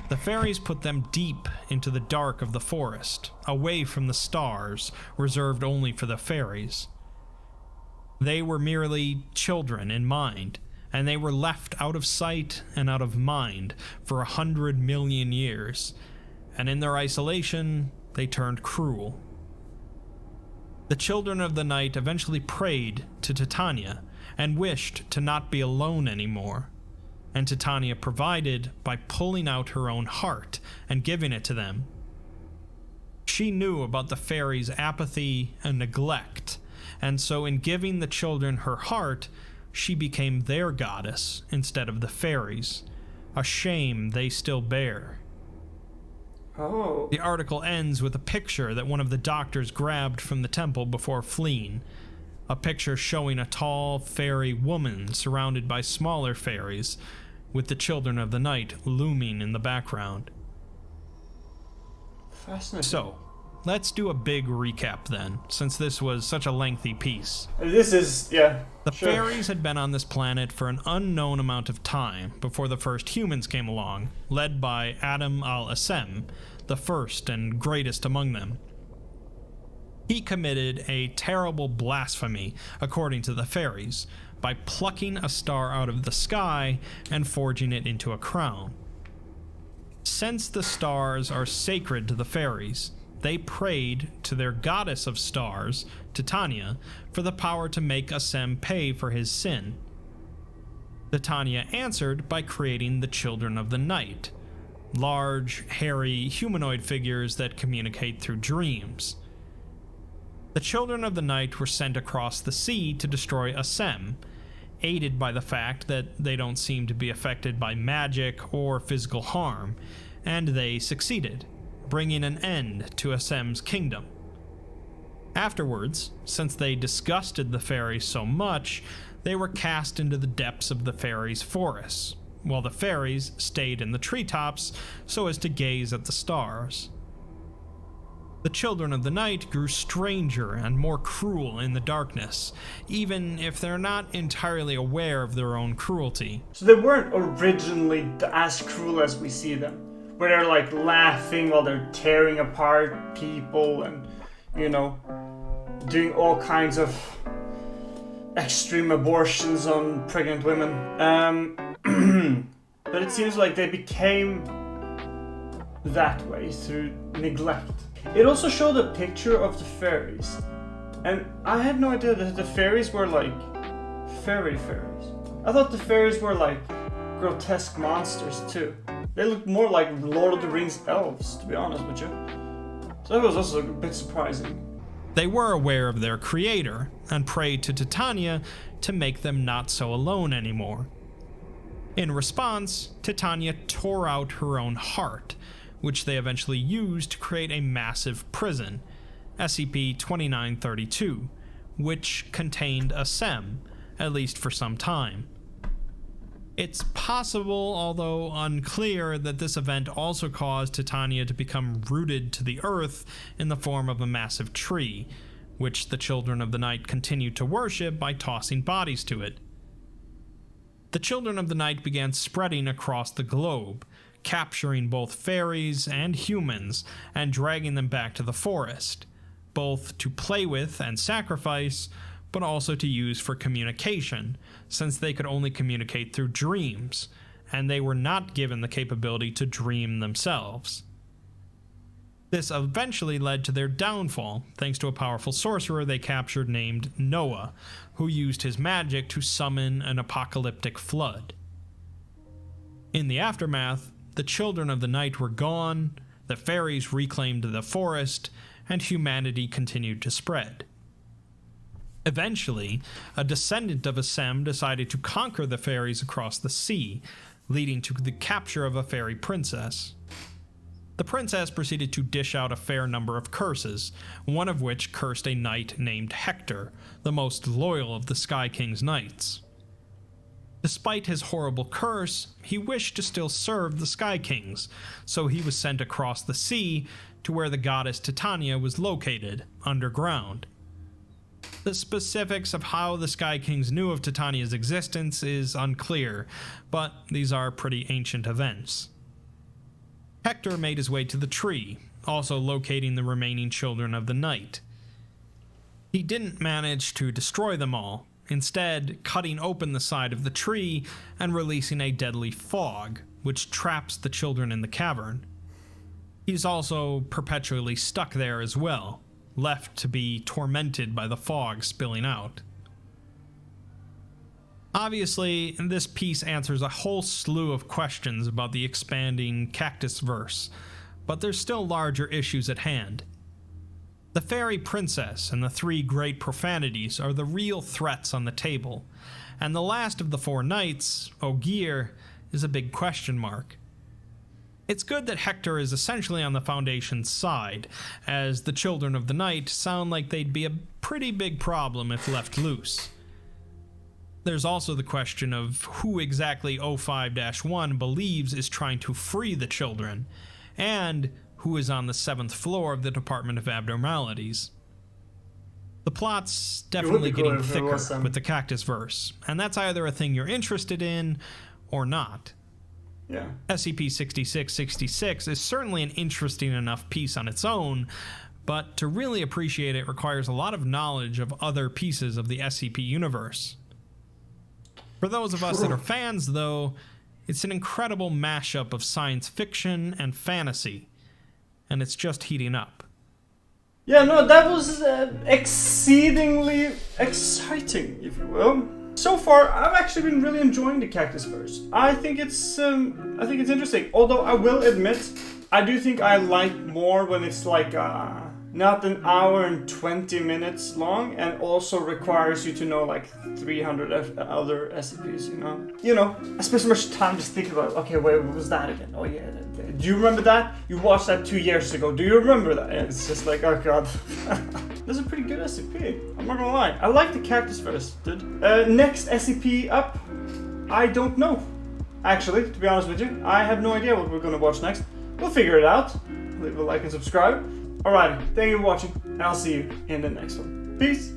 [SPEAKER 1] the fairies put them deep into the dark of the forest, away from the stars, reserved only for the fairies. They were merely children in mind, and they were left out of sight and out of mind for 100 million years, and in their isolation, they turned cruel. The children of the night eventually prayed to Titania and wished to not be alone anymore, and Titania provided by pulling out her own heart and giving it to them. She knew about the fairies' apathy and neglect, and so in giving the children her heart, she became their goddess instead of the fairies, a shame they still bear.
[SPEAKER 2] Oh.
[SPEAKER 1] The article ends with a picture that one of the doctors grabbed from the temple before fleeing, a picture showing a tall fairy woman surrounded by smaller fairies, with the children of the night looming in the background.
[SPEAKER 2] Fascinating.
[SPEAKER 1] So, let's do a big recap then, since this was such a lengthy piece.
[SPEAKER 2] This is, yeah.
[SPEAKER 1] The
[SPEAKER 2] sure.
[SPEAKER 1] fairies had been on this planet for an unknown amount of time before the first humans came along, led by Adam al-Assem, the first and greatest among them. He committed a terrible blasphemy, according to the fairies, by plucking a star out of the sky and forging it into a crown. Since the stars are sacred to the fairies, they prayed to their goddess of stars, Titania, for the power to make Assem pay for his sin. Titania answered by creating the Children of the Night, large, hairy, humanoid figures that communicate through dreams. The Children of the Night were sent across the sea to destroy Assem, aided by the fact that they don't seem to be affected by magic or physical harm, and they succeeded, bringing an end to Assem's kingdom. Afterwards, since they disgusted the fairies so much, they were cast into the depths of the fairies' forests, while the fairies stayed in the treetops so as to gaze at the stars. The Children of the Night grew stranger and more cruel in the darkness, even if they're not entirely aware of their own cruelty.
[SPEAKER 2] So they weren't originally as cruel as we see them, where they're like laughing while they're tearing apart people and, you know, doing all kinds of extreme abortions on pregnant women. But it seems like they became that way through neglect. It also showed a picture of the fairies, and I had no idea that the fairies were like fairies. I thought the fairies were like grotesque monsters too. They looked more like Lord of the Rings elves, to be honest with you. So that was also a bit surprising.
[SPEAKER 1] They were aware of their creator and prayed to Titania to make them not so alone anymore. In response, Titania tore out her own heart, which they eventually used to create a massive prison, SCP-6932, which contained Assem, at least for some time. It's possible, although unclear, that this event also caused Titania to become rooted to the earth in the form of a massive tree, which the Children of the Night continued to worship by tossing bodies to it. The Children of the Night began spreading across the globe, capturing both fairies and humans and dragging them back to the forest, both to play with and sacrifice, but also to use for communication, since they could only communicate through dreams, and they were not given the capability to dream themselves. This eventually led to their downfall, thanks to a powerful sorcerer they captured named Noah, who used his magic to summon an apocalyptic flood. In the aftermath, the Children of the Night were gone, the fairies reclaimed the forest, and humanity continued to spread. Eventually, a descendant of Assem decided to conquer the fairies across the sea, leading to the capture of a fairy princess. The princess proceeded to dish out a fair number of curses, one of which cursed a knight named Hector, the most loyal of the Sky King's knights. Despite his horrible curse, he wished to still serve the Sky Kings, so he was sent across the sea to where the goddess Titania was located, underground. The specifics of how the Sky Kings knew of Titania's existence is unclear, but these are pretty ancient events. Hector made his way to the tree, also locating the remaining children of the night. He didn't manage to destroy them all, instead cutting open the side of the tree and releasing a deadly fog, which traps the children in the cavern. He's also perpetually stuck there as well, left to be tormented by the fog spilling out. Obviously, this piece answers a whole slew of questions about the expanding Cactus verse, but there's still larger issues at hand. The fairy princess and the 3 great profanities are the real threats on the table, and the last of the 4 knights, Ogier, is a big question mark. It's good that Hector is essentially on the Foundation's side, as the children of the night sound like they'd be a pretty big problem if left loose. There's also the question of who exactly 05-1 believes is trying to free the children, and who is on the 7th floor of the Department of Abnormalities. The plot's definitely getting thicker with the Cactus verse, and that's either a thing you're interested in or not.
[SPEAKER 2] Yeah.
[SPEAKER 1] SCP-6666 is certainly an interesting enough piece on its own, but to really appreciate it requires a lot of knowledge of other pieces of the SCP universe. For those of us that are fans, though, it's an incredible mashup of science fiction and fantasy, and it's just heating up.
[SPEAKER 2] Yeah, no, that was exceedingly exciting, if you will. So far, I've actually been really enjoying the Cactus verse. I think it's interesting. Although I will admit, I do think I like more when it's like not an hour and 20 minutes long, and also requires you to know like 300 other SCPs. You know, I spent so much time just thinking about, okay, wait, what was that again? Oh yeah, do you remember that? You watched that 2 years ago. Do you remember that? And it's just like, oh god. That's a pretty good SCP. I'm not gonna lie. I like the Cactus verse, dude. Next SCP up, I don't know. Actually, to be honest with you, I have no idea what we're gonna watch next. We'll figure it out. Leave a like and subscribe. Alright, thank you for watching, and I'll see you in the next one. Peace!